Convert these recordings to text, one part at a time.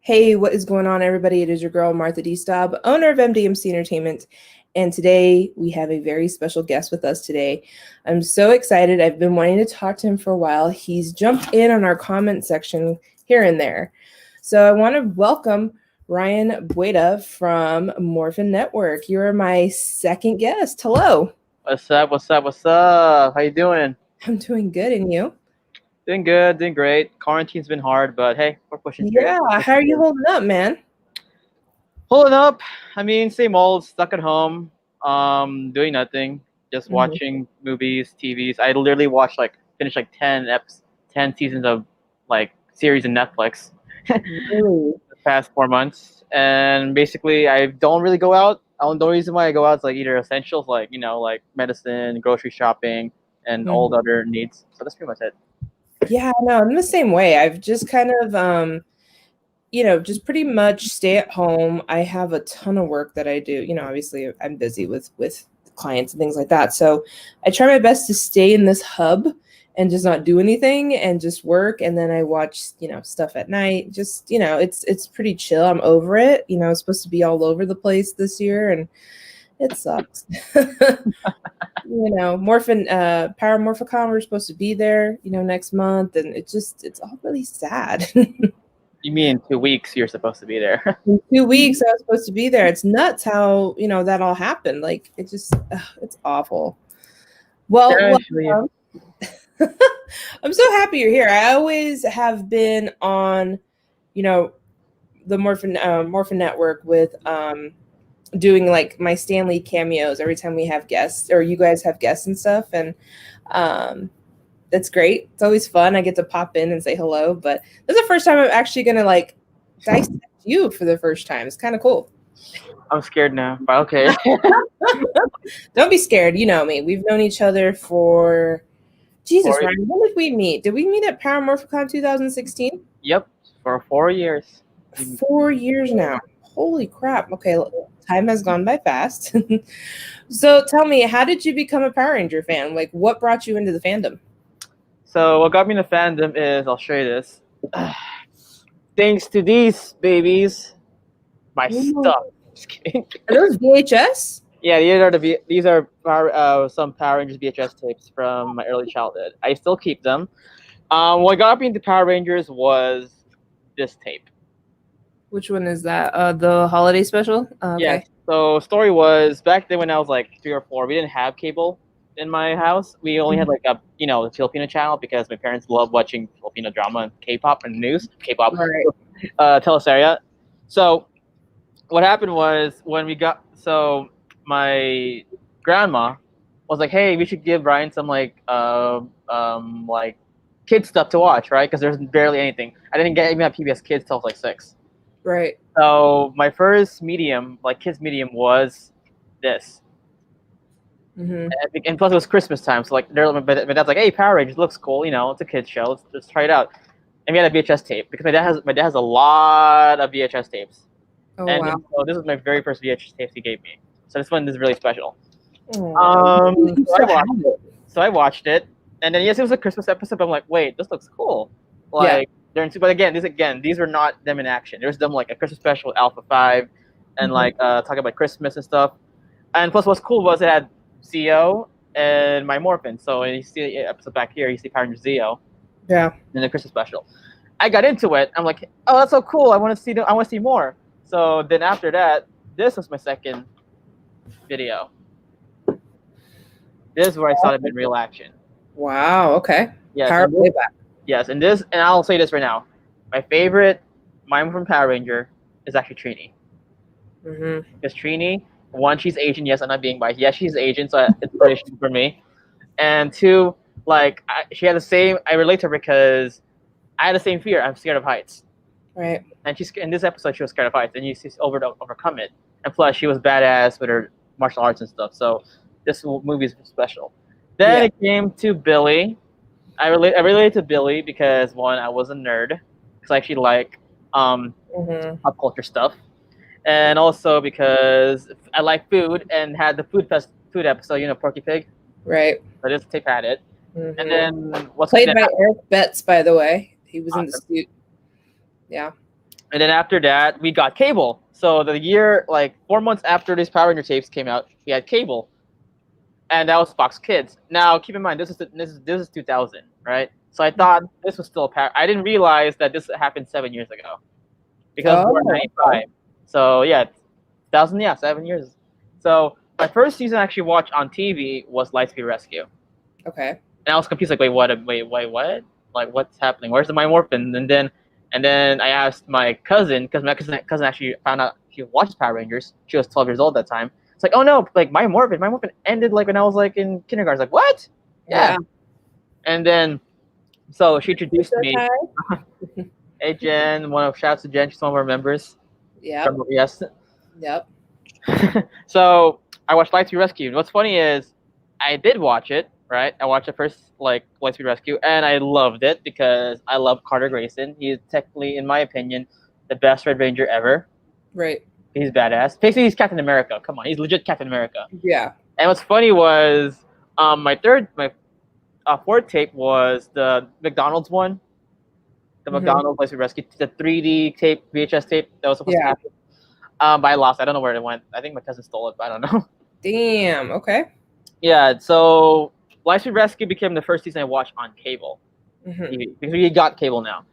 Hey, what is going on, everybody? It is your girl, Martha D. Staub, owner of MDMC Entertainment. And today we have a very special guest with us today. I'm so excited. I've been wanting to talk to him for a while. He's jumped in on our comment section here and there. So I want to welcome Ryan Bueta from Morphin Network. You're my second guest. Hello. What's up? What's up? What's up? How you doing? I'm doing good. And you? Doing good, doing great. Quarantine's been hard, but hey, we're pushing through. Yeah. How are you holding up, man? Holding up. I mean, same old, stuck at home, doing nothing, just watching movies, TVs. I literally watched finished 10 seasons of series in Netflix Really? the past 4 months, and basically I don't really go out. The reason why I go out is either essentials, like medicine, grocery shopping, and all the other needs. So that's pretty much it. Yeah, no, I'm the same way. I've just kind of, just pretty much stay at home. I have a ton of work that I do. Obviously I'm busy with clients and things like that. So I try my best to stay in this hub and just not do anything and just work. And then I watch, stuff at night. Just, it's pretty chill. I'm over it. It's supposed to be all over the place this year and it sucks. Paramorphicon, we're supposed to be there, next month, and it's all really sad. You mean in 2 weeks you're supposed to be there? In 2 weeks I was supposed to be there. It's nuts how that all happened. It's awful. Well, I'm so happy you're here. I always have been on, the Morphin Network with doing my Stanley cameos every time we have guests or you guys have guests and stuff, and that's great. It's always fun. I get to pop in and say hello, but this is the first time I'm actually gonna dissect you for the first time. It's kind of cool. I'm scared now, but okay. Don't be scared. You know me. We've known each other for Ryan, when did we meet? Did we meet at Paramorphicon 2016? Yep, for 4 years. 4 years now. Holy crap. Okay, time has gone by fast. So tell me, how did you become a Power Ranger fan? What brought you into the fandom? So what got me in the fandom is, I'll show you this. Thanks to these babies, my stuff. Just kidding. Are those VHS? Yeah, these are some Power Rangers VHS tapes from my early childhood. I still keep them. What got me into Power Rangers was this tape. Which one is that? The holiday special? Okay. Yeah. So story was, back then when I was 3 or 4, we didn't have cable in my house. We only had the Filipino channel because my parents loved watching Filipino drama and K-pop and news. K-pop, right. Teleseria. So what happened was my grandma was like, "Hey, we should give Ryan some kid stuff to watch, right? Because there's barely anything. I didn't even have PBS Kids till I was 6." Right. So my first medium, kids medium, was this. And plus it was Christmas time, so my dad's like, "Hey, Power Rangers looks cool. It's a kids show. Let's try it out." And we had a VHS tape because my dad has a lot of VHS tapes. Oh, and wow. So this was my very first VHS tape he gave me. So this one is really special. So I watched it, and then yes, it was a Christmas episode. But I'm like, wait, this looks cool. But again, these were not them in action. There was them a Christmas special with Alpha 5, and talking about Christmas and stuff. And plus, what's cool was it had Zeo and my Morphin. So you see the episode back here, you see Power Ranger Zeo. Yeah. In the Christmas special, I got into it. I'm like, oh, that's so cool. I want to see more. So then after that, this was my second video. This is where I started in real action. Wow. Okay. Yes. Power Playback. Yes, and I'll say this right now. My favorite mime from Power Ranger is actually Trini. Because Trini, one, she's Asian. Yes, I'm not being biased. Yes, she's Asian, so it's inspiration for me. And two, she had the same. I relate to her because I had the same fear. I'm scared of heights. Right. And in this episode, she was scared of heights, and you see overcome it. And plus, she was badass with her martial arts and stuff. So this movie is special. Then it came to Billy. I related to Billy because, one, I was a nerd because I actually like pop culture stuff, and also because I like food and had the food episode, Porky Pig. Right. So this tape had it. And then played by Eric Betts, by the way. He was in the suit. Yeah. And then after that, we got cable. So the year, like 4 months after these Power Ranger tapes came out, we had cable, and that was Fox Kids. Now, keep in mind, this is 2000, right? So I thought this was still a Power. I didn't realize that this happened 7 years ago because I was born in Oh, '95. So yeah, 2000, yeah, 7 years. So my first season I actually watched on TV was Lightspeed Rescue, okay. and I was confused, like, wait, what? Like, what's happening? Where's the My Morphin? And then I asked my cousin, because my cousin actually found out she watched Power Rangers. She was 12 years old at that time. It's like, oh no, like My Morphin ended like when I was like in kindergarten. I was like, what? Yeah. Yeah. And then so she introduced So me. hi. Hey Jen, shouts to Jen, she's one of our members. Yep. Yes. Yep. So I watched Lightspeed Rescue. What's funny is I did watch it, right? I watched the first like Lightspeed Rescue, and I loved it because I love Carter Grayson. He's technically, in my opinion, the best Red Ranger ever. Right. He's badass. Basically, he's Captain America. Come on, he's legit Captain America. Yeah. And what's funny was my fourth tape was the McDonald's one, the McDonald's Lightspeed Rescue, the 3D tape, VHS tape that was supposed to happen. But I lost. I don't know where it went. I think my cousin stole it, but I don't know. Damn. Okay. Yeah, so Lightspeed Rescue became the first season I watched on cable. TV, because we got cable now.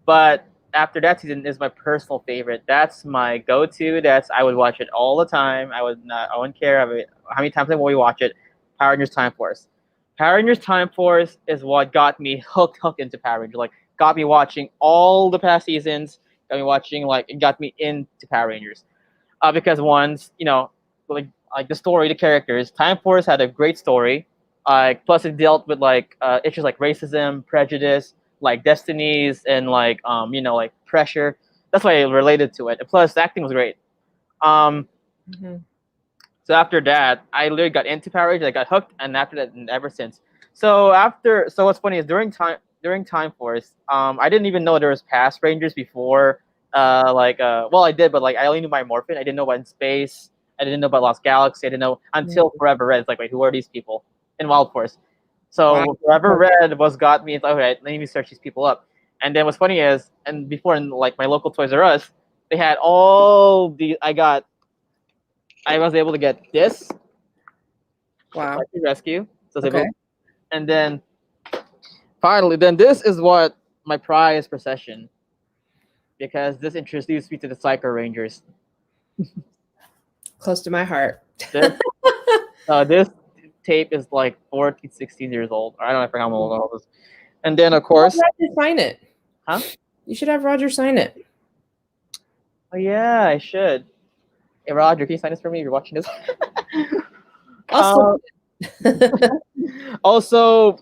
But after that season is my personal favorite. That's my go-to. I would watch it all the time. I wouldn't care how many times I will watch it. Power Rangers Time Force. Power Rangers Time Force is what got me hooked into Power Rangers. Like, got me watching all the past seasons. Got me watching, like, it got me into Power Rangers. Because once, like the story, the characters, Time Force had a great story. Plus it dealt with like issues like racism, prejudice, like destinies, and like like pressure. That's why I related to it. And plus the acting was great. So after that, I literally got into Power Rangers. I got hooked, and after that, and ever since. So what's funny is during Time Force, I didn't even know there was past Rangers before. Well, I did, but like I only knew my Morphin. I didn't know about Space. I didn't know about Lost Galaxy. I didn't know until Forever Red. It's like, wait, who are these people in Wild Force? So Forever Red got me. It's like, okay, let me search these people up. And then what's funny is, and before in like my local Toys R Us, they had all the. I was able to get this. Wow. Rescue. So and then finally, then this is what my prized possession, because this introduced me to the Psycho Rangers. Close to my heart. This tape is like 14, 16 years old. I don't know how old it is. And then, of course... Roger sign it. Huh? You should have Roger sign it. Oh, yeah, I should. Hey, Roger, can you sign this for me if you're watching this? Also,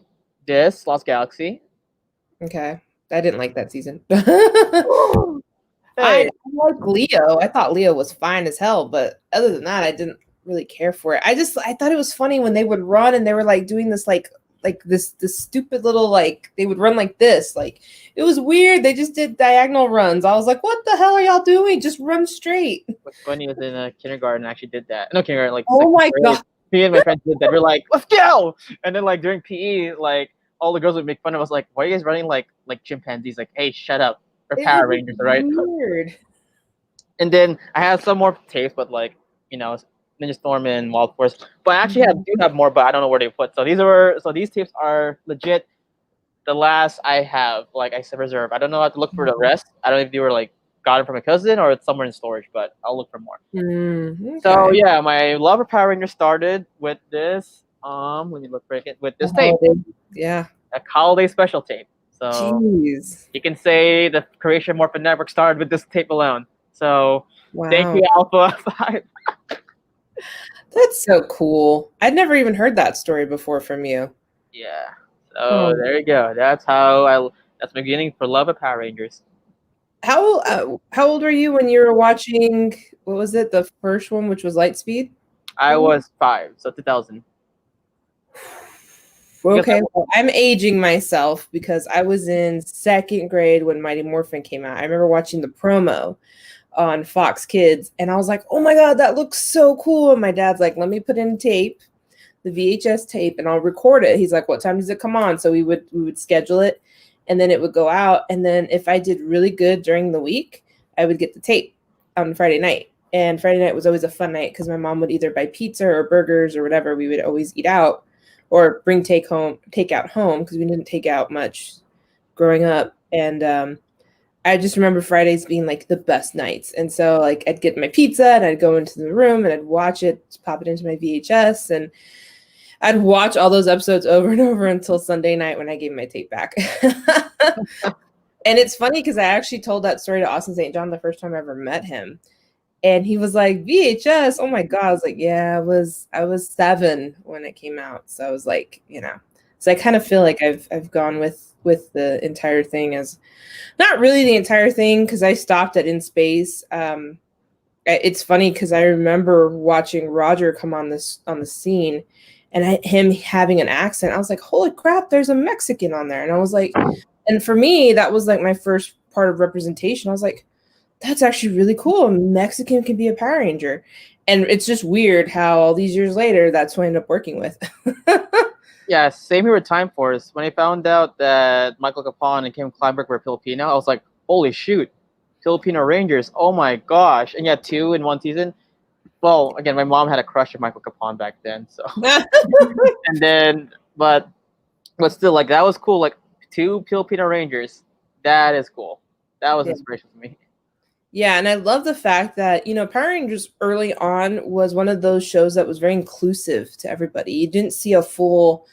this, Lost Galaxy. Okay. I didn't like that season. Hey. I like Leo. I thought Leo was fine as hell, but other than that, I didn't really care for it. I thought it was funny when they would run and they were like doing this like this stupid little like they would run like this. Like it was weird. They just did diagonal runs. I was like, what the hell are y'all doing? Just run straight. What's funny is in kindergarten I actually did that. No, kindergarten, like oh my god. Me and my friends did that. We're like, let's go! And then like during PE, like all the girls would make fun of us, like, why are you guys running like chimpanzees? Like, hey, shut up. We're Power Rangers, right? Weird. And then I have some more tapes, but like, Ninja Storm and Wild Force. But I actually do have more, but I don't know where they put. So these tapes are legit the last I have, like I said, reserve. I don't know how to look for the rest. I don't know if they were like got it from a cousin or it's somewhere in storage, but I'll look for more. Okay. So yeah, my love for Power Rangers started with this. Let me look for it with this tape. Yeah. A holiday special tape. So jeez. You can say the creation of Morphin Network started with this tape alone. So Thank you, Alpha 5. That's so cool. I'd never even heard that story before from you. Yeah. So there you go. That's that's my beginning for love of Power Rangers. How old were you when you were watching, what was it, the first one, which was Lightspeed? I was 5, so 2000. Okay, well, I'm aging myself because I was in 2nd grade when Mighty Morphin came out. I remember watching the promo on Fox Kids, and I was like, oh my god, that looks so cool. And my dad's like, let me put in tape, the VHS tape, and I'll record it. He's like, what time does it come on? So we would schedule it, and then it would go out. And then if I did really good during the week, I would get the tape on Friday night. And Friday night was always a fun night because my mom would either buy pizza or burgers or whatever. We would always eat out or bring takeout home because we didn't take out much growing up. And I just remember Fridays being like the best nights. And so like I'd get my pizza and I'd go into the room and I'd watch it, pop it into my VHS, and I'd watch all those episodes over and over until Sunday night when I gave my tape back. And it's funny because I actually told that story to Austin St. John the first time I ever met him. And he was like, VHS, oh my God. I was like, yeah, I was 7 when it came out. So I was like, so I kind of feel like I've gone with the entire thing as not really the entire thing because I stopped at In Space. It's funny because I remember watching Roger come on the scene and him having an accent. I was like, holy crap, there's a Mexican on there. And I was like, and for me, that was like my first part of representation. I was like, that's actually really cool. A Mexican can be a Power Ranger. And it's just weird how all these years later, that's who I ended up working with. Yeah, same here with Time Force. When I found out that Michael Capon and Kim Kleinberg were Filipino, I was like, holy shoot, Filipino Rangers. Oh my gosh. And yeah, 2 in 1 season. Well, again, my mom had a crush on Michael Capon back then. So, and then, but still, like, that was cool. Like, 2 Filipino Rangers. That is cool. That was inspirational to me. Yeah, and I love the fact that, Power Rangers early on was one of those shows that was very inclusive to everybody. You didn't see a full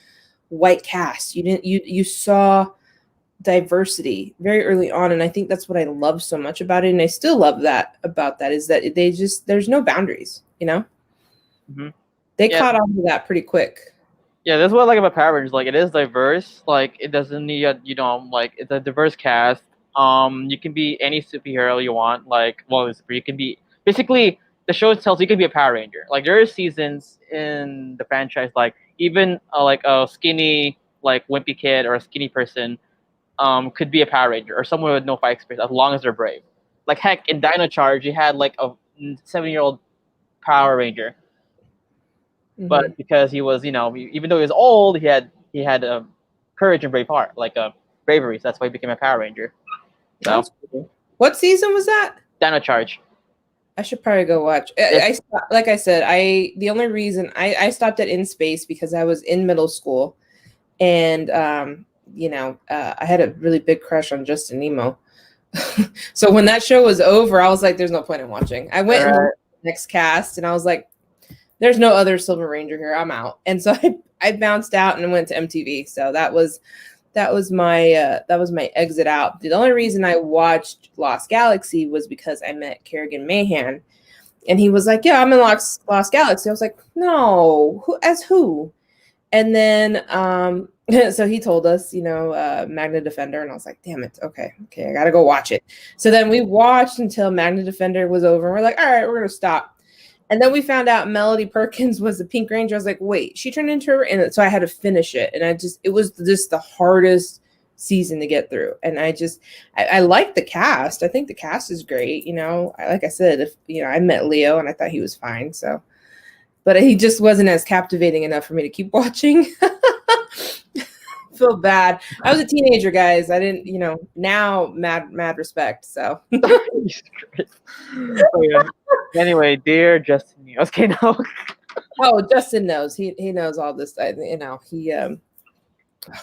white cast. You saw diversity very early on, and I think that's what I love so much about it, and I still love that about that is that there's no boundaries, Mm-hmm. They caught on to that pretty quick. Yeah, that's what I like about Power Rangers. Like, it is diverse. Like, it doesn't need like, it's a diverse cast. You can be any superhero you want. Like, well, you can be basically the show tells you can be a Power Ranger. Like, there are seasons in the franchise, like even like a skinny, like wimpy kid or a skinny person, could be a Power Ranger or someone with no fight experience as long as they're brave. Like, heck, in Dino Charge, you had like a 7-year-old Power Ranger. But because he was, even though he was old, he had courage and brave heart, like bravery. So that's why he became a Power Ranger. So, cool. What season was that? Dino Charge. I should probably go watch. Like I said, the only reason I stopped at In Space because I was in middle school, and I had a really big crush on Justin Nemo. So when that show was over, I was like, "There's no point in watching." I went and watched the next cast, and I was like, there's no other Silver Ranger here. I'm out. And so I bounced out and went to MTV. So that was my exit out. The only reason I watched Lost Galaxy was because I met Kerrigan Mahan, and he was like, "Yeah, I'm in Lost Galaxy." I was like, "No, who?" And then so he told us, Magna Defender, and I was like, "Damn it, okay, I gotta go watch it." So then we watched until Magna Defender was over, and we're like, "All right, we're gonna stop." And then we found out Melody Perkins was the Pink Ranger. I was like, wait, she turned into her. And so I had to finish it. And it was just the hardest season to get through. And I like the cast. I think the cast is great. Like I said, I met Leo and I thought he was fine. So, but he just wasn't as captivating enough for me to keep watching. Feel bad. I was a teenager, guys. I didn't, now mad respect. So. Oh, yeah. Anyway, dear Justin, okay, no. Oh, Justin knows. He knows all this. He oh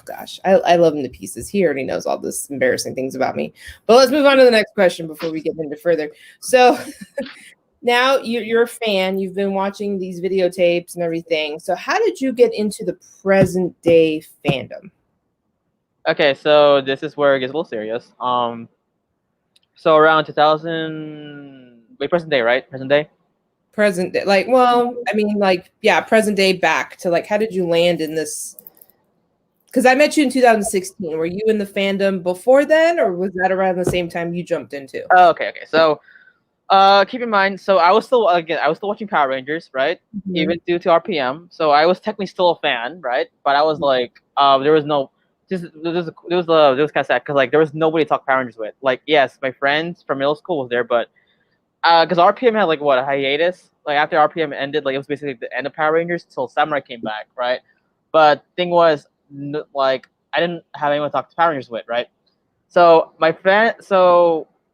gosh, I love him to pieces. He already knows all this embarrassing things about me. But let's move on to the next question before we get into further. So now you're a fan. You've been watching these videotapes and everything. So how did you get into the present day fandom? Okay, so this is where it gets a little serious. So around 2000. Wait, present day, right? Present day? Present day. Like, well, I mean, like, yeah, present day back to like, how did you land in this? Because I met you in 2016. Were you in the fandom before then, or was that around the same time you jumped into? Oh, okay. So, keep in mind, so I was still watching Power Rangers, right? Mm-hmm. Even due to RPM. So I was technically still a fan, right? But I was like, there was kind of sad because like there was nobody to talk Power Rangers with. Like, yes, my friends from middle school was there, but because RPM had like a hiatus. Like after RPM ended, like it was basically the end of Power Rangers till Samurai came back, right? But thing was, like I didn't have anyone to talk to Power Rangers with, right? So my friend,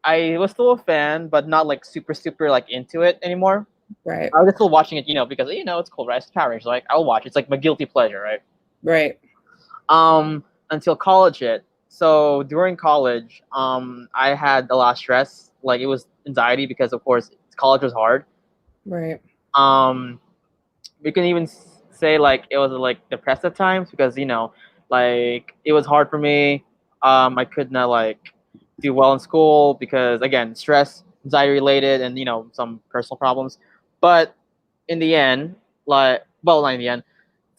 I was still a fan, but not like super like into it anymore. Right. I was still watching it, because it's cool, right? It's Power Rangers. Like I'll watch. It's like my guilty pleasure, right? Right. Until college hit. So during college, I had a lot of stress. Like it was anxiety because, of course, college was hard. Right. Um, we can even say like it was like depressive times because like it was hard for me. I could not like do well in school because again, stress, anxiety related, and some personal problems. But in the end, not in the end,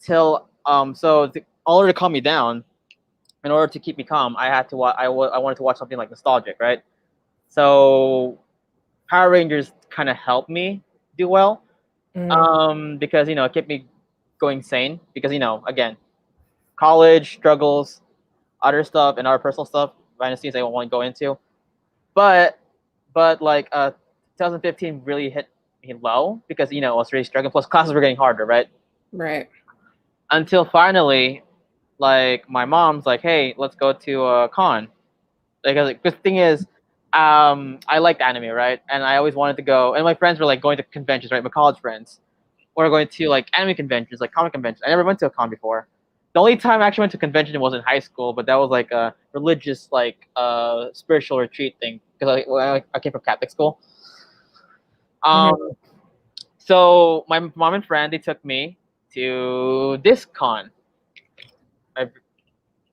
till in order to calm me down, in order to keep me calm, I had to I wanted to watch something like nostalgic, right? So Power Rangers kind of helped me do well, Mm. because it kept me going sane. Because again, college struggles, other stuff, and other personal stuff, behind the scenes I won't go into. But like 2015 really hit me low because I was really struggling. Plus classes were getting harder, right? Right. Until finally, like my mom's like, "Hey, let's go to a con." Like the thing is, I liked anime, right? And I always wanted to go. And my friends were like going to conventions, right? My college friends were going to like anime conventions, like comic conventions. I never went to a con before. The only time I actually went to a convention was in high school, but that was like a religious, like spiritual retreat thing because I came from Catholic school. Mm-hmm. So my mom and friend they took me to this con. I,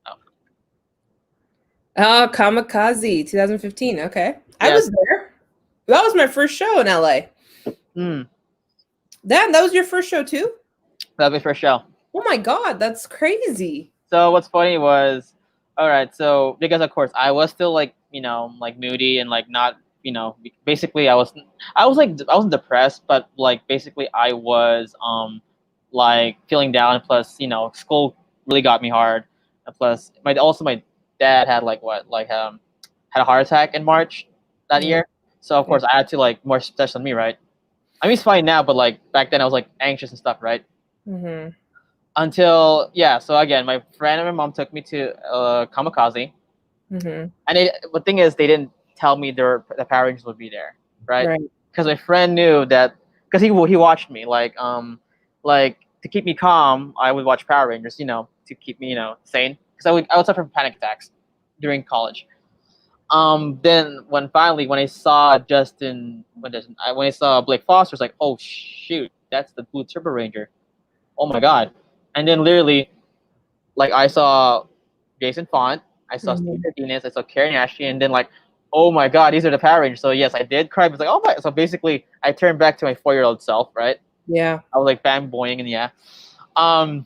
oh, Oh, Kamikaze, 2015. Okay. I yeah. was there. That was my first show in LA. Mm, Damn, that was your first show too? that was my first show. Oh my God, that's crazy. So what's funny was, all right, so because of course I was still like like moody and like not basically I wasn't depressed, but like basically I was like feeling down. Plus school really got me hard. And plus my dad had had a heart attack in March that Mm. year, so of course I had to like more stress on me, right? I mean it's fine now, but like back then I was like anxious and stuff, right? Mm-hmm. Until so again my friend and my mom took me to Kamikaze, Mm-hmm. and the thing is they didn't tell me the Power Rangers would be there, right? Right. Because my friend knew that because he watched me like to keep me calm I would watch Power Rangers, to keep me sane because I would suffer from panic attacks during college. Then when I saw when I saw Blake Foster, I was like, oh shoot, that's the Blue Turbo Ranger. Oh my god. And then literally, like I saw Jason Font, I saw Steve Mm-hmm. Cardenas, I saw Karen Ashley, and then like, oh my god, these are the Power Rangers. So yes, I did cry. But it's like, oh my. So basically, I turned back to my 4-year-old self, right? Yeah. I was like fanboying and yeah. Um,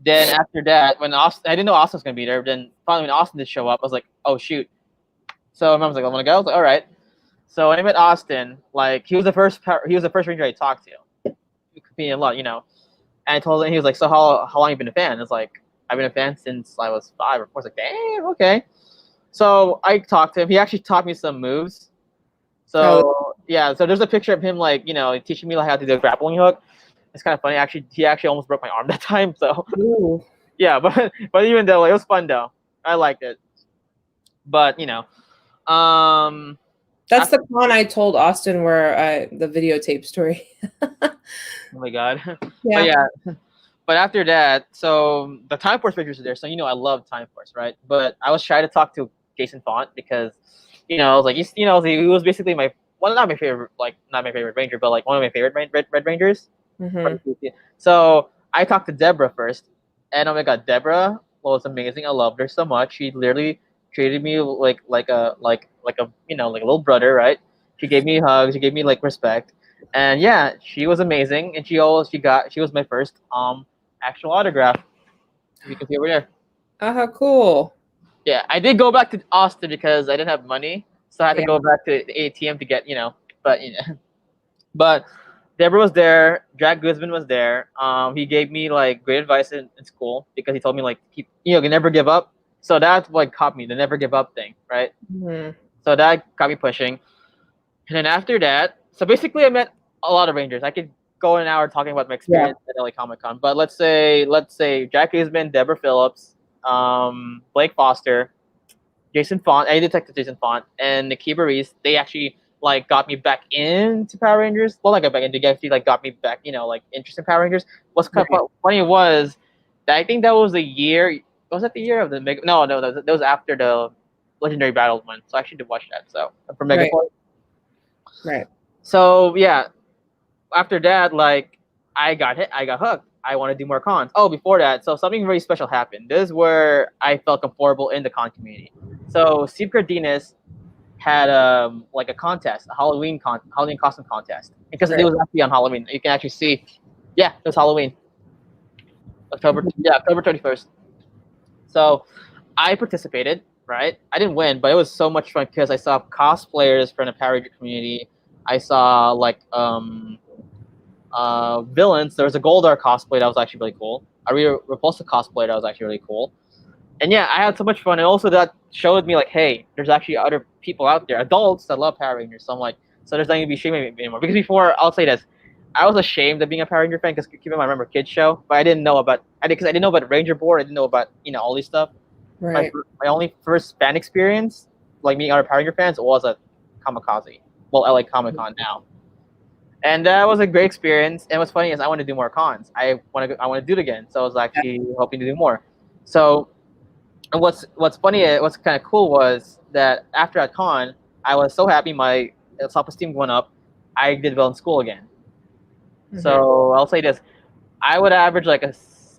then after that, when Austin, I didn't know Austin was gonna be there. But then finally, when Austin did show up, I was like, oh shoot. So my mom was like, I want to go. I was like, all right. So when I met Austin, like he was the first Ranger I talked to. He could be a lot, And I told him, he was like, so how long you been a fan? It's like, I've been a fan since I was 5 or 4. I was like, damn, okay. So I talked to him. He actually taught me some moves. Oh, So yeah, so there's a picture of him like, teaching me like how to do a grappling hook. It's kind of funny. Actually, he actually almost broke my arm that time. So ooh. yeah, but even though like, it was fun though. I liked it. But um That's after, the con I told Austin where the videotape story. oh my god. But Yeah. yeah, but after that, so the Time Force pictures are there. So I love Time Force, right? But I was shy to talk to Jason Font because I was like, he was basically not my favorite, like not my favorite Ranger, but like one of my favorite Red Rangers. Mm-hmm. So I talked to Deborah first, and oh my god, Deborah was amazing. I loved her so much. She literally treated me like a like a little brother, right? She gave me hugs. She gave me like respect, and yeah, she was amazing. And she was my first actual autograph. You can see over there. How cool. Yeah, I did go back to Austin because I didn't have money, so I had to Yeah. go back to the ATM to get but but Deborah was there. Jack Guzman was there. He gave me like great advice in school because he told me like keep you never give up. So that's what caught me the never give up thing, right? Mm-hmm. So that got me pushing. And then after that, so basically I met a lot of Rangers. I could go an hour talking about my Yeah. experience at LA Comic Con, but let's say Jack Guzman, Deborah Phillips, Blake Foster, Jason Font, A Detective Jason Font, and Nikki Baris, they actually like got me back into Power Rangers. Well, like got back into, they actually like got me back, like interest in Power Rangers. What's kind Right. of funny was that I think that was the year. Was that the year of the Mega? No, that was after the Legendary Battle one. So I actually did watch that. So for Mega Right. Force. Right. So yeah, after that, like I got hooked. I want to do more cons. Oh, before that, so something very special happened. This is where I felt comfortable in the con community. So Steve Cardenas had like a contest, a Halloween costume contest, because it was actually on Halloween. You can actually see, yeah, it was Halloween, October 31st. So I participated. Right, I didn't win, but it was so much fun because I saw cosplayers from the Power Ranger community. I saw like villains. There was a Goldar cosplay that was actually really cool. A Repulsa cosplay that was actually really cool. And yeah, I had so much fun. And also that showed me like, hey, there's actually other people out there, adults that love Power Rangers. So I'm like, so there's nothing to be ashamed of anymore. Because before, I'll say this, I was ashamed of being a Power Ranger fan because keep in mind, I remember kids show, but I didn't know about Ranger Board. I didn't know about all these stuff. Right. My only first fan experience, like meeting other Power Ranger fans, was at Kamikaze. Well, LA Comic Con now. And that was a great experience. And what's funny is I want to do more cons. I want to do it again. So I was actually hoping to do more. So, and what's funny, what's kind of cool was that after that con, I was so happy. My self-esteem went up. I did well in school again. Mm-hmm. So I'll say this: I would average like a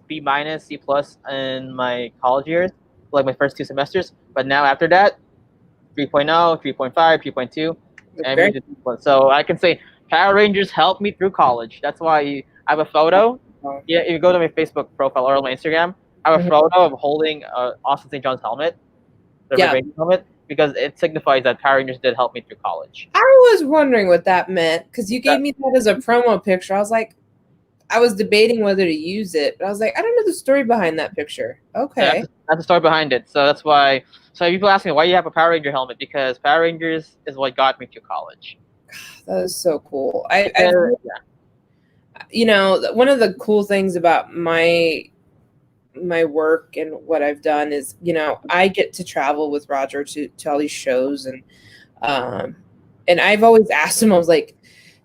B minus, C plus in my college years, like my first 2 semesters. But now after that, 3.0, 3.5, 3.2, and so I can say Power Rangers helped me through college. That's why I have a photo. Yeah, if you go to my Facebook profile or my Instagram, I have a photo of holding Austin St. John's helmet, the Red Ranger helmet, because it signifies that Power Rangers did help me through college. I was wondering what that meant because you gave me that as a promo picture. I was like, I was debating whether to use it, but I was like, I don't know the story behind that picture. Okay. That's the story behind it. So that's why. So people ask me why you have a Power Ranger helmet, because Power Rangers is what got me through college. That is so cool. One of the cool things about my work and what I've done is, I get to travel with Roger to all these shows, and I've always asked him, I was like,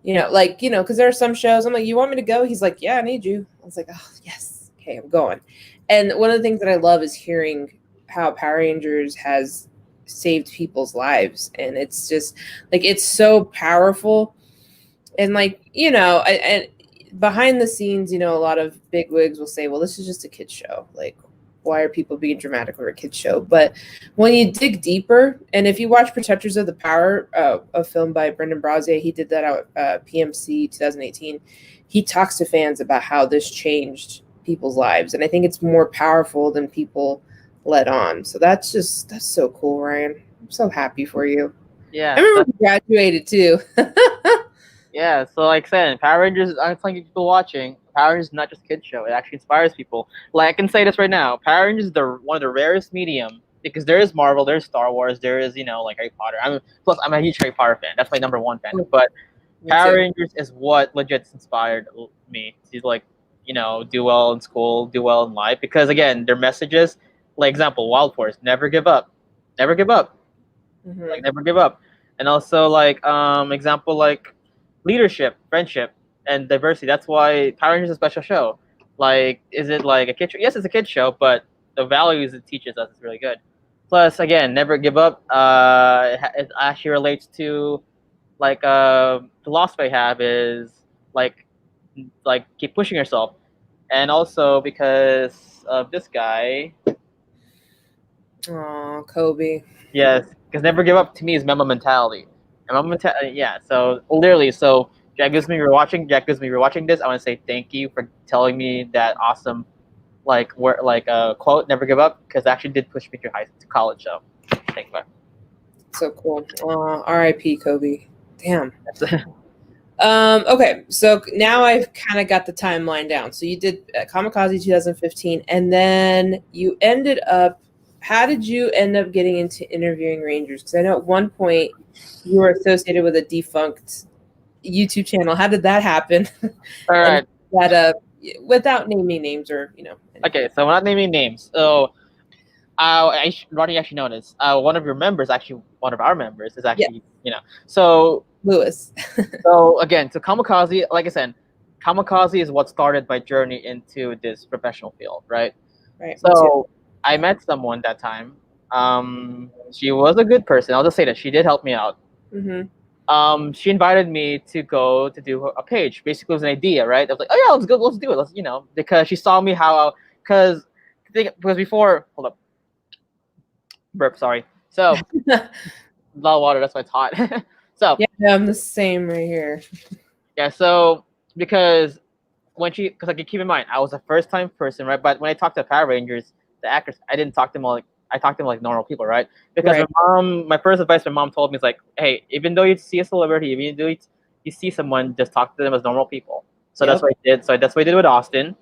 because there are some shows I'm like, you want me to go? He's like, yeah, I need you. I was like, oh yes, okay, I'm going. And one of the things that I love is hearing how Power Rangers has saved people's lives, and it's just like, it's so powerful. And like, and behind the scenes, a lot of bigwigs will say, well, this is just a kid's show. Like, why are people being dramatic over a kid's show? But when you dig deeper, and if you watch Protectors of the Power, a film by Brendan Brazier, he did that out at PMC 2018. He talks to fans about how this changed people's lives. And I think it's more powerful than people let on. So that's so cool, Ryan. I'm so happy for you. Yeah. I remember you graduated too. Yeah, so like I said, Power Rangers, I'm telling people watching, Power Rangers is not just a kid's show. It actually inspires people. Like, I can say this right now, Power Rangers is one of the rarest medium, because there is Marvel, there's Star Wars, there is, like Harry Potter. I'm a huge Harry Potter fan. That's my number one fan. But Power Rangers is what legit inspired me to, like, do well in school, do well in life. Because, again, their messages, like, example, Wild Force, never give up. Never give up. Mm-hmm. Like, never give up. And also, like, example, like, leadership, friendship, and diversity. That's why Power Rangers is a special show. Like, is it like a kid show? Yes, it's a kid show, but the values it teaches us is really good. Plus, again, never give up. It actually relates to, like, the philosophy I have is like keep pushing yourself, and also because of this guy. Oh, Kobe. Yes, because never give up to me is Mamba mentality. Yeah. So literally, so Jack Guzman, you're watching this. I want to say thank you for telling me that awesome, quote, never give up, because it actually did push me to college. So thank you. So cool. R.I.P. Kobe. Damn. Okay, so now I've kind of got the timeline down. So you did Kamikaze 2015, and then you ended up. How did you end up getting into interviewing Rangers? Because I know at one point you were associated with a defunct YouTube channel. How did that happen? All right. That without naming names or Okay, so we're not naming names. So Rodney actually noticed. One of your members, actually, one of our members, is actually, So, Lewis. again, so Kamikaze, like I said, Kamikaze is what started my journey into this professional field, right? Right. So I met someone that time. She was a good person. I'll just say that she did help me out. Mm-hmm. She invited me to go to do a page. Basically, it was an idea, right? I was like, oh yeah, let's go, let's do it. Let's, because she saw me because before, hold up, burp, sorry. So a lot of water. That's why it's hot. So Yeah, I'm the same right here. yeah, so because because like keep in mind, I was a first time person, right? But when I talked to Power Rangers, the actors, I didn't talk to them like I talked to them like normal people, right? Because Right. my first advice my mom told me is like, hey, even though you see a celebrity, even though you see someone, just talk to them as normal people. So that's Yep. what I did. So that's what I did with Austin.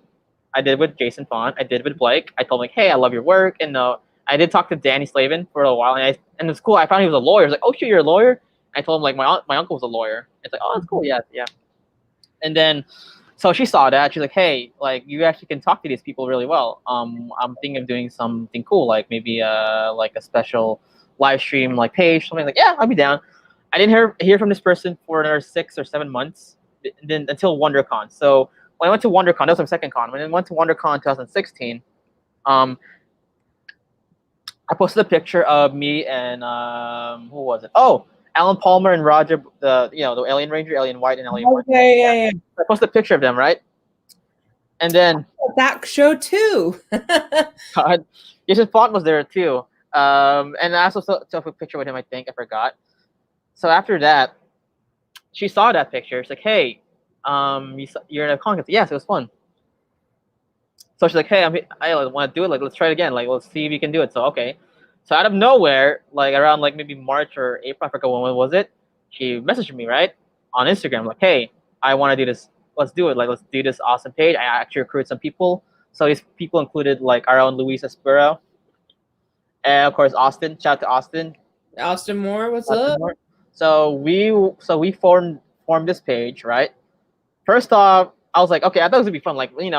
I did with Jason Font. I did with Blake. I told him like, hey, I love your work, and I did talk to Danny Slavin for a while, and it's cool. I found he was a lawyer. I was like, oh shit, you're a lawyer. I told him like my uncle was a lawyer. It's like, oh, that's cool. Yeah, yeah. And then so she saw that. She's like, hey, like you actually can talk to these people really well. I'm thinking of doing something cool, like maybe like a special live stream like page, something like, yeah, I'll be down. I didn't hear from this person for another 6 or 7 months, then until WonderCon. So when I went to WonderCon, that was my second con. When I went to WonderCon 2016, um, I posted a picture of me and who was it? Oh, Alan Palmer and Roger, the Alien Ranger, Alien White, and Alien One. Okay, yeah. I posted a picture of them, right? And then That show too. God, Jason Font was there too. And I also took a picture with him. I think I forgot. So after that, she saw that picture. She's like, "Hey, you're in a contest." Yes, it was fun. So she's like, "Hey, I want to do it. Like, let's try it again. Like, let's see if you can do it." So okay. So out of nowhere, like around like maybe March or April, I forgot when was it. She messaged me right on Instagram like, "Hey, I want to do this. Let's do it. Like, let's do this awesome page." I actually recruited some people. So these people included like our own Luis Espero, and of course Austin. Shout out to Austin. Austin Moore, what's Austin up? Moore. So we formed this page, right? First off, I was like, okay, I thought it was gonna be fun, like we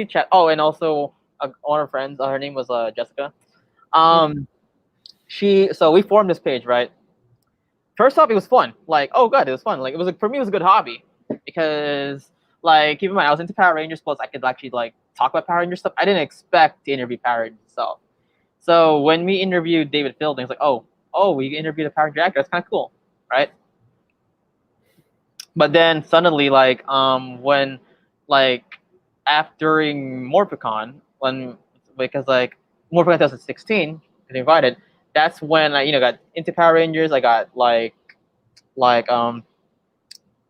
chat. Oh, and also one of our friends, her name was Jessica. So we formed this page, right? First off, it was fun. Like, oh god, it was fun. Like, for me, it was a good hobby because, like, keep in mind, I was into Power Rangers. Plus, I could actually like talk about Power Rangers stuff. I didn't expect to interview Power Rangers itself. So when we interviewed David Fielding, it's like, oh, we interviewed a Power Ranger actor. That's kind of cool, right? But then suddenly, like, when, like, after during Morphicon, because like Morphicon 2016, got invited. That's when I, got into Power Rangers. I got like wait, I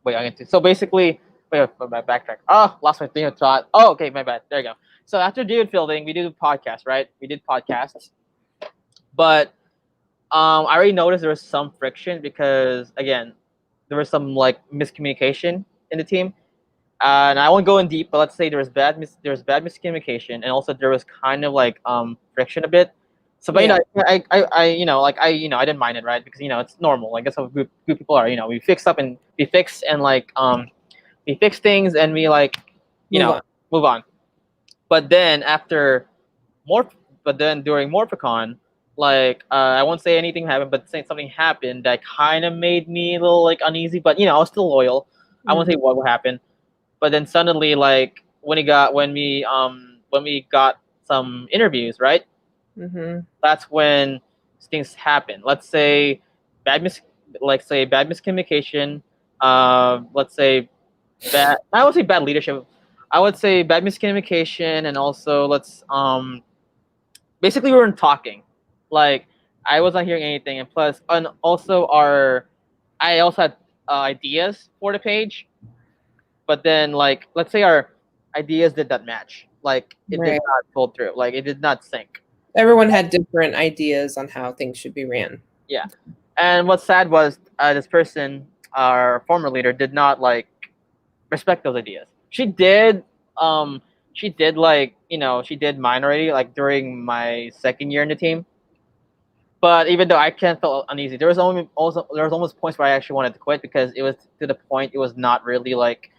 get to so basically wait, my backtrack. Oh, lost my thing of thought. Oh, okay, my bad. There you go. So after David Fielding, we did a podcast, right? We did podcasts, but I already noticed there was some friction because again, there was some like miscommunication in the team. And I won't go in deep, but let's say there was bad miscommunication, and also there was kind of like friction a bit. So, but Yeah. I didn't mind it, right? Because it's normal. Like that's how good people are. We fix and like we fix things and we like Move on. move on. But then more, but then during Morphicon, like I won't say anything happened, but saying something happened that kind of made me a little like uneasy. But I was still loyal. I won't say what happened. But then suddenly, like when we got some interviews, right? Mm-hmm. That's when things happen. Let's say bad bad miscommunication. Let's say bad. I would say bad leadership. I would say bad miscommunication, and also basically we weren't talking. Like I was not hearing anything, and also I also had ideas for the page, but then like let's say our ideas did not match, like it did Right. not pull through, like it did not sync. Everyone had different ideas on how things should be ran. Yeah, and what's sad was this person, our former leader, did not like respect those ideas. She did like she did mine already, like during my second year in the team. But even though I can't feel uneasy, there was almost points where I actually wanted to quit because it was to the point it was not really like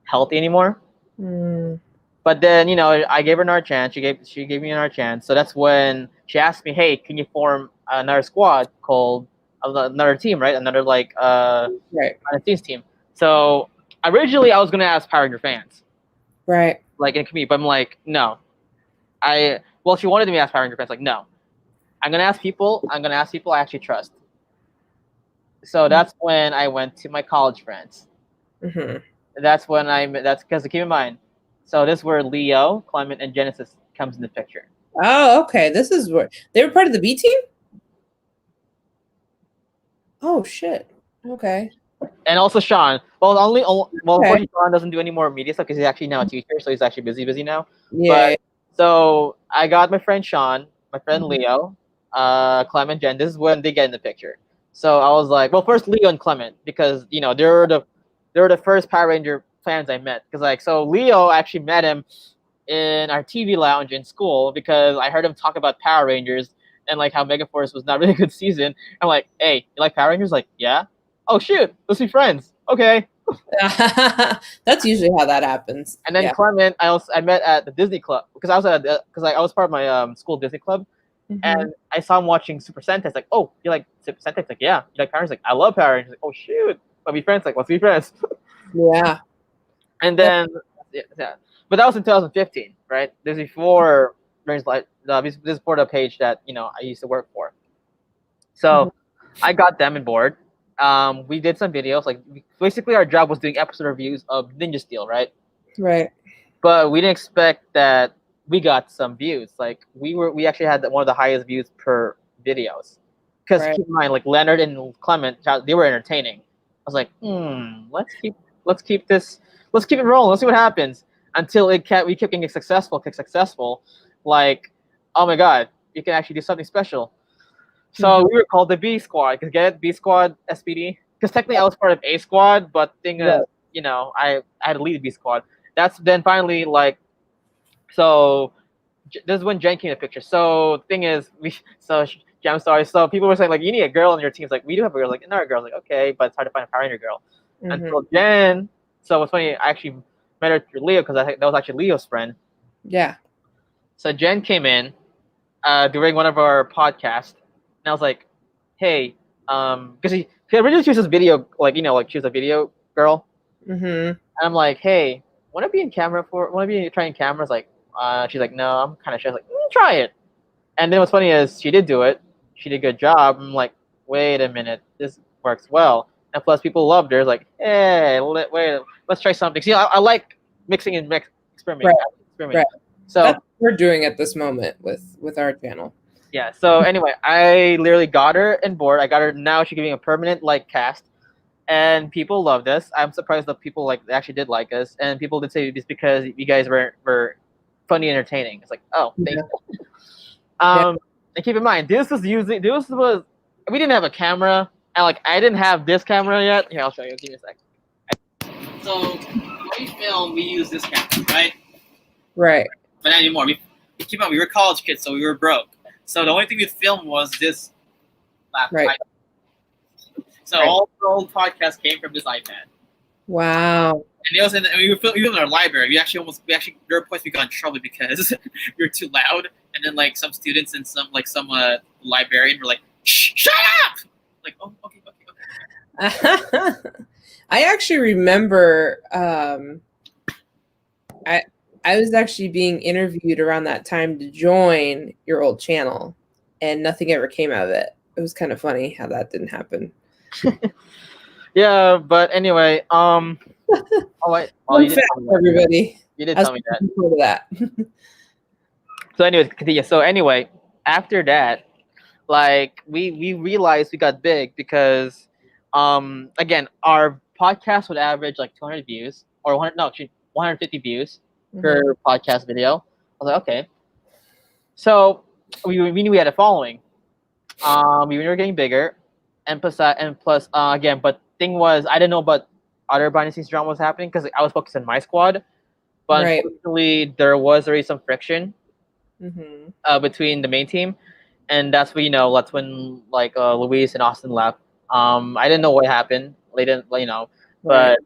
healthy anymore. Mm. But then, I gave her another chance. She gave me another chance. So that's when she asked me, "Hey, can you form another squad called another team, right? Another like Right. on a team." So originally, I was gonna ask Power Ranger fans, Right. like in community, but I'm like, no. She wanted me to ask Power Ranger fans, like, no. I'm gonna ask people. I'm gonna ask people I actually trust. So that's when I went to my college friends. Mm-hmm. That's when That's because keep in mind. So this is where Leo, Clement, and Genesis comes in the picture. Oh, okay. This is where they were part of the B team. Oh shit. Okay. And also Sean. Well, Okay. unfortunately, Sean doesn't do any more media stuff because he's actually now a teacher, so he's actually busy now. Yeah. But so I got my friend Sean, my friend Leo, Clement, Jen. This is when they get in the picture. So I was like, well, first Leo and Clement because they were the first Power Ranger fans I met because so Leo actually met him in our TV lounge in school because I heard him talk about Power Rangers and like how Megaforce was not really a good season. I'm like, hey, you like Power Rangers? Like, yeah. Oh shoot, let's be friends. Okay. That's usually how that happens. And then Yeah. Clement, I met at the Disney Club because I was part of my school Disney Club, and I saw him watching Super Sentai. Like, oh, you like Super Sentai? Like, yeah. You like Power Rangers? Like, I love Power Rangers. Like, oh shoot, let's be friends. Like, let's be friends. Yeah. And then, yeah. But that was in 2015, right? This is before this is before the page that I used to work for. So I got them on board. We did some videos. Like basically, our job was doing episode reviews of Ninja Steel, right? Right. But we didn't expect that we got some views. Like we actually had one of the highest views per videos. Because Right. keep in mind, like Leonard and Clement, they were entertaining. I was like, let's keep it rolling. Let's see what happens. Until we kept getting successful. Like, oh my god, you can actually do something special. So we were called the B Squad. Cause get it? B Squad SPD. Because technically I was part of A Squad, but thing is, Right. I had to lead B Squad. That's then finally like, so this is when Jen came in the picture. So thing is, I'm sorry. So people were saying like, you need a girl on your team. It's like we do have a girl. Like another girl. Like okay, but it's hard to find a Power Ranger girl. Until Jen. So what's funny, I actually met her through Leo because that was actually Leo's friend. Yeah. So Jen came in during one of our podcasts, and I was like, "Hey," because she originally she was this video, like she was a video girl, and I'm like, "Hey, want to be in camera want to be trying cameras?" Like, she's like, "No, I'm kind of shy." I was like, "Try it." And then what's funny is she did do it. She did a good job. I'm like, "Wait a minute, this works well." And plus, people loved her. It's like, "Hey, let's try something." See, I like mixing and experimenting. Right. So that's what we're doing at this moment with our channel. yeah. So anyway, I literally got her on board. I got her now. She's giving a permanent cast, and people love this. I'm surprised that people actually did like us, and people did say it's because you guys were funny, and entertaining. It's like, oh, thank you. And keep in mind, this was we didn't have a camera, and I didn't have this camera yet. Here, I'll show you. Give me a sec. So when we film, we use this camera, right? Right. But not anymore. Keep in mind, we were college kids, so we were broke. So the only thing we filmed was this laptop. Right. So all the old podcasts came from this iPad. Wow. And we were filming in our library. There were points we got in trouble because we were too loud, and then some students and some librarian were like, "Shut up!" Like, oh, okay. I actually remember I was actually being interviewed around that time to join your old channel, and nothing ever came out of it. It was kind of funny how that didn't happen. Yeah, but anyway, oh wait, you did everybody. You did tell me that. So anyways, continue. So anyway, after that, we realized we got big because again, our podcast would average 200 views or 150 views per podcast video. I was like, okay. So we knew we had a following. We were getting bigger, and plus again, but thing was I didn't know about other behind the scenes drama was happening because I was focused on my squad. But unfortunately, there was already some friction between the main team, and that's when Luis and Austin left. I didn't know what happened. They didn't, but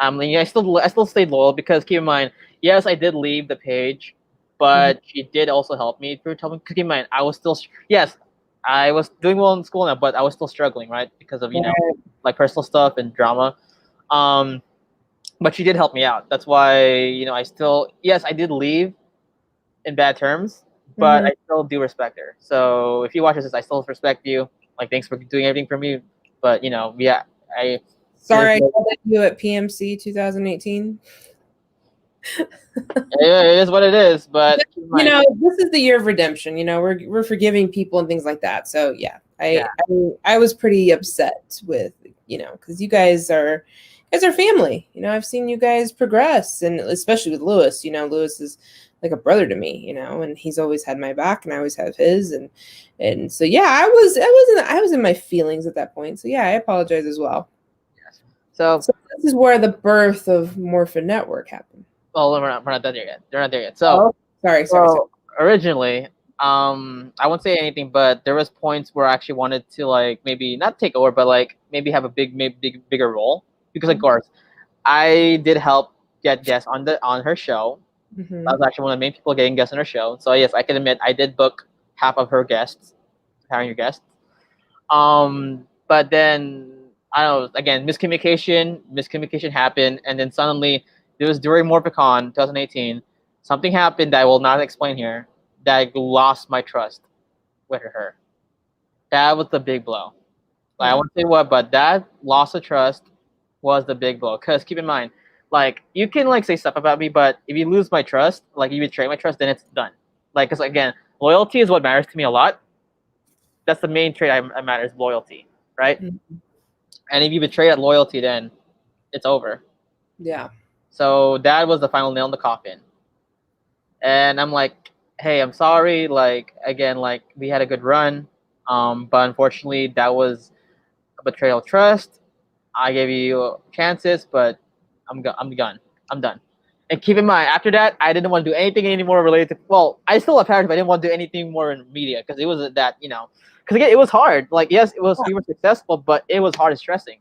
Yeah, I still stayed loyal because keep in mind, yes, I did leave the page, but she did also help me through telling. Keep in mind, I was still yes, I was doing well in school now, but I was still struggling, right, because of Right. like personal stuff and drama. Um, but she did help me out. That's why I still yes, I did leave in bad terms, but Mhm. I still do respect her. So if you watch this, I still respect you. Like thanks for doing everything for me. But yeah, I it is Sorry, I called you at PMC 2018. it is what it is. But keep in mind, This is the year of redemption. We're forgiving people and things like that. So yeah, yeah, I was pretty upset with because you guys are family. I've seen you guys progress, and especially with Lewis. Lewis is like a brother to me. And he's always had my back, and I always have his, and so yeah, I was in my feelings at that point. So yeah, I apologize as well. so So this is where the birth of Morphin Network happened. well, we're not done there yet. They're not there yet. So Oh, sorry. well, originally, I won't say anything, but there was points where I actually wanted to like maybe not take over, but like maybe have a bigger role because of course I did help get guests on her show. I Mm-hmm. was actually one of the main people getting guests on her show. So yes, I can admit I did book half of her guests, having her guests. But then I don't know. Again, miscommunication happened, and then suddenly it was during Morphicon 2018. Something happened that I will not explain here. That I lost my trust with her. That was the big blow. Like, I Yeah. won't say what, but that loss of trust was the big blow. Cause keep in mind, like you can like say stuff about me, but if you lose my trust, like you betray my trust, then it's done. Like, cause again, loyalty is what matters to me a lot. That's the main trait I matters, loyalty, right? Mhm. And if you betray that loyalty, then it's over. Yeah. So that was the final nail in the coffin. And I'm like, hey, I'm sorry. Like again, like we had a good run, but unfortunately, that was a betrayal of trust. I gave you chances, but I'm done. I'm done. And keep in mind, after that, I didn't want to do anything anymore related to. Well, I still have parents, but I didn't want to do anything more in media because it was that because again, it was hard. Like yes, it was we were successful, but it was hard and stressing.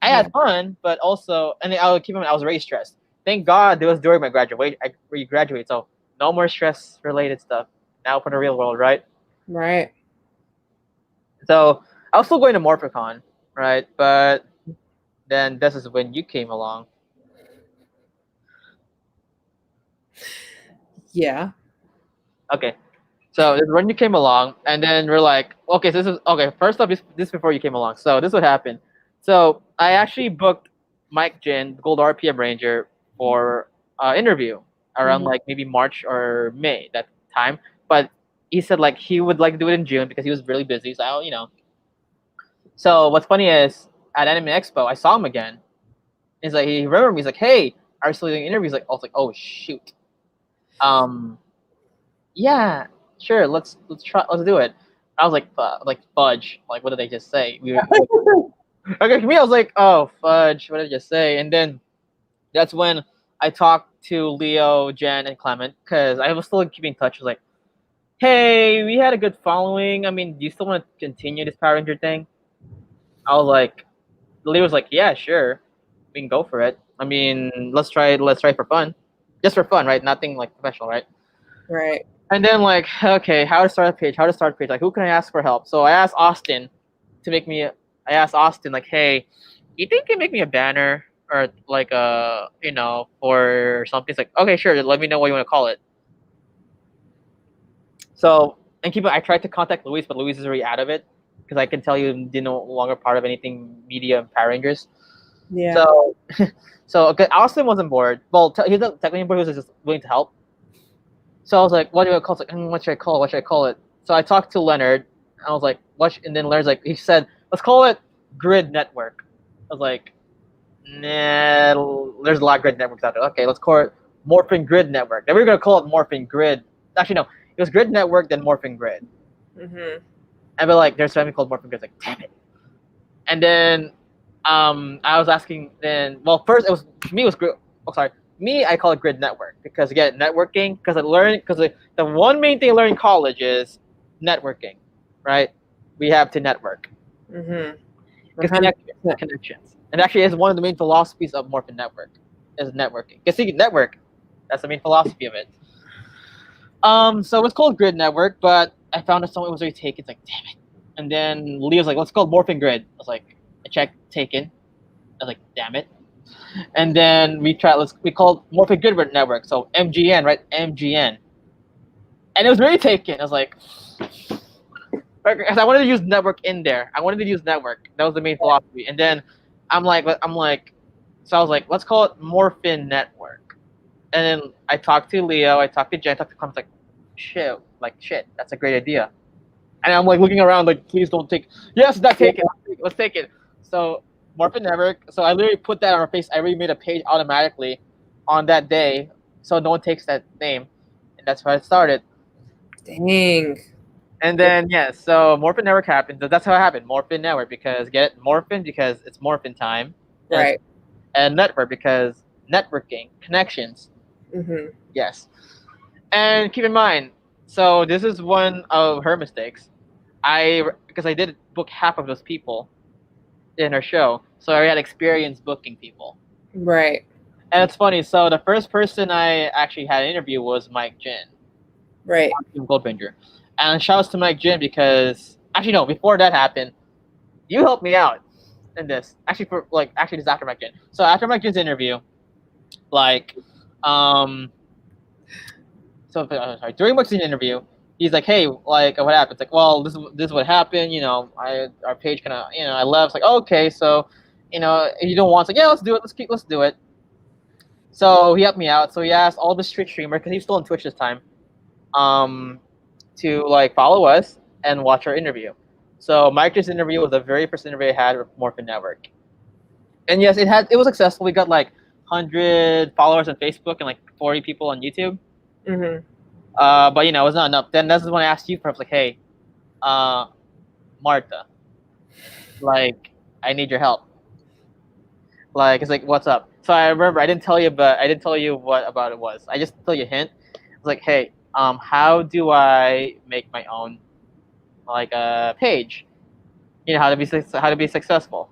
I Yeah. had fun, but also, and I would keep in mind, I was very stressed. Thank God it was during my graduation. I graduated, so no more stress related stuff. Now for the real world, right? Right. So I was still going to Morphicon, right? But then this is when you came along. Yeah. Okay, so this is when you came along, and then we're like, okay, so this is okay. First off, this before you came along. So this would happen. So I actually booked Mike Jin, the Gold RPM Ranger, for interview around Mhm. like maybe March or May that time. But he said like he would like do it in June because he was really busy. So. So what's funny is at Anime Expo, I saw him again. He's like he remembered me. He's like, hey, are you still doing interviews? Like I was like, oh shoot. Um, yeah, sure, let's try, let's do it. I was like fudge, like what did they just say? Okay, for me, I was like, oh fudge, what did I just say? And then that's when I talked to Leo, Jen, and Clement because I was still keeping in touch. I was like, hey, we had a good following. I mean, do you still want to continue this Power Ranger thing? I was like, Leo was like, yeah, sure, we can go for it. I mean, let's try for fun, just for fun, right? Nothing like professional, right? Right. And then like, okay, how to start a page? How to start a page? Like, who can I ask for help? So I asked Austin to make me. I asked Austin like, hey, you think you can make me a banner or like for something? It's like, okay, sure. Let me know what you want to call it. So and keep. I tried to contact Luis, but Luis is already out of it because I can tell you they're no longer part of anything media and Power Rangers. Yeah. So so okay, Austin wasn't bored. Well, he's not technically bored. He was just willing to help. So I was like, what do I call it? Like, what should I call it? What should I call it? So I talked to Leonard. I was like, what? And then Leonard's like, he said, let's call it Grid Network. I was like, nah, there's a lot of grid networks out there. Okay, let's call it Morphin Grid Network. Then we were going to call it Morphin Grid. Actually, no, it was Grid Network, then Morphin Grid. Mhm. And we're like, there's something called Morphin Grid. It's like, damn it. And then I was asking, then, well, first, it was, me, it was grid. Oh, sorry. Me, I call it Grid Network because again, networking. Because I learned because the one main thing I learned in college is networking, right? We have to network Mhm. because 100%. connections. And actually, it's one of the main philosophies of Morphin Network is networking. Because see, network, that's the main philosophy of it. So it's called Grid Network, but I found that someone was already taken. It's like, damn it. And then Leo's like, let's call it Morphin Grid. I was like, I checked, taken. I was like, damn it. And then we called Morphin Grid Network. So MGN, right? MGN. And it was already taken. I was like, because I wanted to use network in there. I wanted to use network. That was the main philosophy. And then so I was like, let's call it Morphin Network. And then I talked to Leo, I talked to Jen, I talked to Clem, like, shit, that's a great idea. And I'm like looking around, like, please don't take. Yes, not take it. Let's take it. So Morphin Network. So I literally put that on our face. I already made a page automatically on that day, so no one takes that name, and that's how it started. Dang. And then so Morphin Network happened. That's how it happened. Morphin Network because Morphin because it's Morphin time, Right? And network because networking connections. Mm-hmm. Yes, and keep in mind. So this is one of her mistakes. Because I did book half of those people in her show, so I had experience booking people. Right. And it's funny. So the first person I actually had an interview was Mike Jin. Right. Goldfinger. And shouts to Mike Jin because actually no, before that happened, you helped me out in this. Actually this is after Mike Jin. So after Mike Jin's interview, during Mike Jin's interview, he's like, hey, like what happened? It's like, well, this is what happened, our page kinda I left. It's like, oh, okay, so if you don't want, it's like, yeah, let's do it, let's do it. So he helped me out. So he asked all the Twitch streamers, because he's still on Twitch this time, to follow us and watch our interview. So Mike's interview was the very first interview I had with Morphin Network. And yes, it was successful. We got 100 followers on Facebook and 40 people on YouTube. Mm-hmm. But it was not enough. Then this is when I asked you, perhaps hey, Martha, I need your help. It's like, what's up? So I remember I didn't tell you what about it was. I just told you a hint. It's like, hey, how do I make my own a page? How to be successful.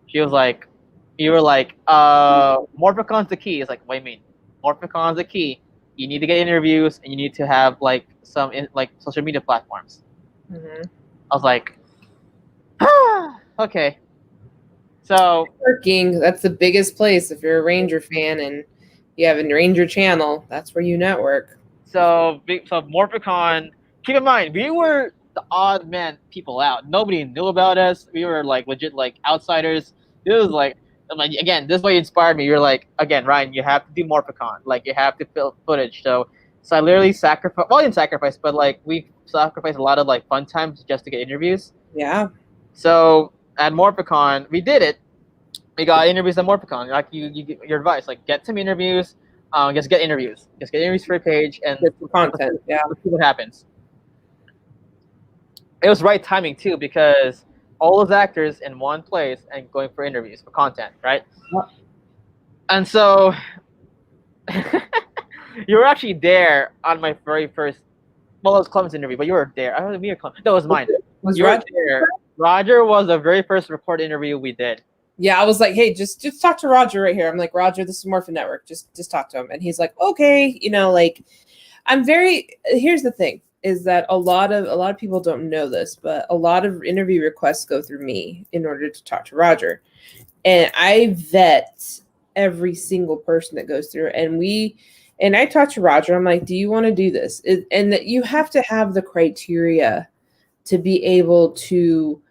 She was like, you were like, Morphicon's the key. It's like, what do you mean? Morphicon's the key. You need to get interviews and you need to have some social media platforms. Mm-hmm. I was like, okay. So networking, that's the biggest place. If you're a Ranger fan and you have a Ranger channel, that's where you network. So Morphicon, keep in mind, we were the odd man people out. Nobody knew about us. We were legit outsiders. This was again, this is what inspired me. You're again, Ryan, you have to do Morphicon. You have to fill footage. So I literally sacrificed. Well, I didn't sacrifice, but we sacrificed a lot of fun times just to get interviews. Yeah. So at Morphicon, we did it. We got interviews at Morphicon. Your advice, get some interviews. Just get interviews. Just get interviews for a page and get some content. Let's see what happens. It was right timing too, because all those actors in one place and going for interviews for content, right? Yep. And so you were actually there on my very first. Well, it was Clem's interview, but you were there. I don't know, me or Clem. That was mine. Was you Roger there? Roger was the very first recorded interview we did. Yeah, I was like, hey, just talk to Roger right here. I'm like, Roger, this is Morphin Network. Just talk to him. And he's like, okay, here's the thing, is that a lot of people don't know this, but a lot of interview requests go through me in order to talk to Roger. And I vet every single person that goes through. And I talked to Roger. I'm like, do you want to do this? And that you have to have the criteria to be able to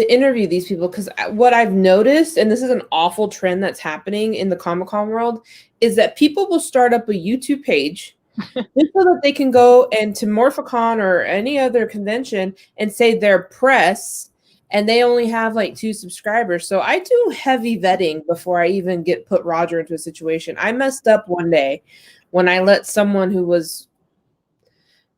interview these people, because what I've noticed, and this is an awful trend that's happening in the Comic-Con world, is that people will start up a YouTube page just so that they can go and to Morphicon or any other convention and say they're press, and they only have 2 subscribers. So I do heavy vetting before I even put Roger into a situation. I messed up one day when I let someone who was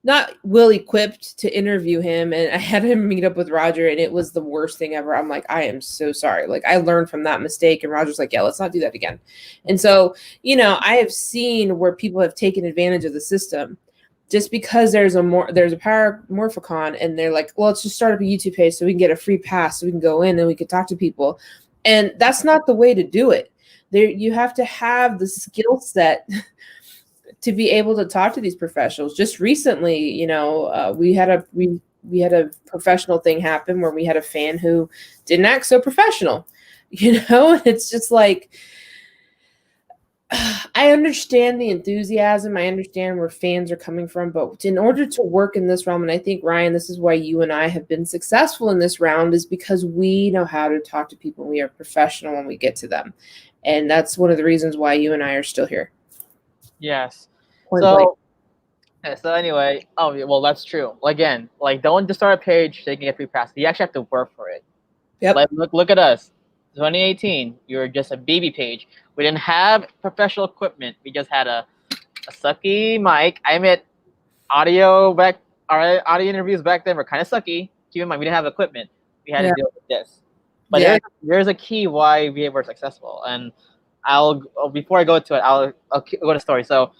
not well equipped to interview him, and I had him meet up with Roger, and it was the worst thing ever. I'm like, I am so sorry. I learned from that mistake. And Roger's like, yeah, let's not do that again. And so, I have seen where people have taken advantage of the system. just because there's a Morphicon, and they're like, well, let's just start up a YouTube page so we can get a free pass so we can go in and we can talk to people. And that's not the way to do it. There, you have to have the skill set to be able to talk to these professionals. Just recently, you know, we had a professional thing happen where we had a fan who didn't act so professional. You know, it's just like, I understand the enthusiasm. I understand where fans are coming from, but in order to work in this realm, and I think, Ryan, this is why you and I have been successful in this round, is because we know how to talk to people. We are professional when we get to them. And that's one of the reasons why you and I are still here. Yes. So anyway, well, that's true. Again, like, don't just start a page so you can get free pass. You actually have to work for it. Yep. Like, look at us. 2018, you were just a baby page. We didn't have professional equipment. We just had a sucky mic. I admit, our audio interviews back then were kind of sucky. Keep in mind, we didn't have equipment. We had to deal with this. But there's a key why we were successful. And before I go to it, I'll go to story. So,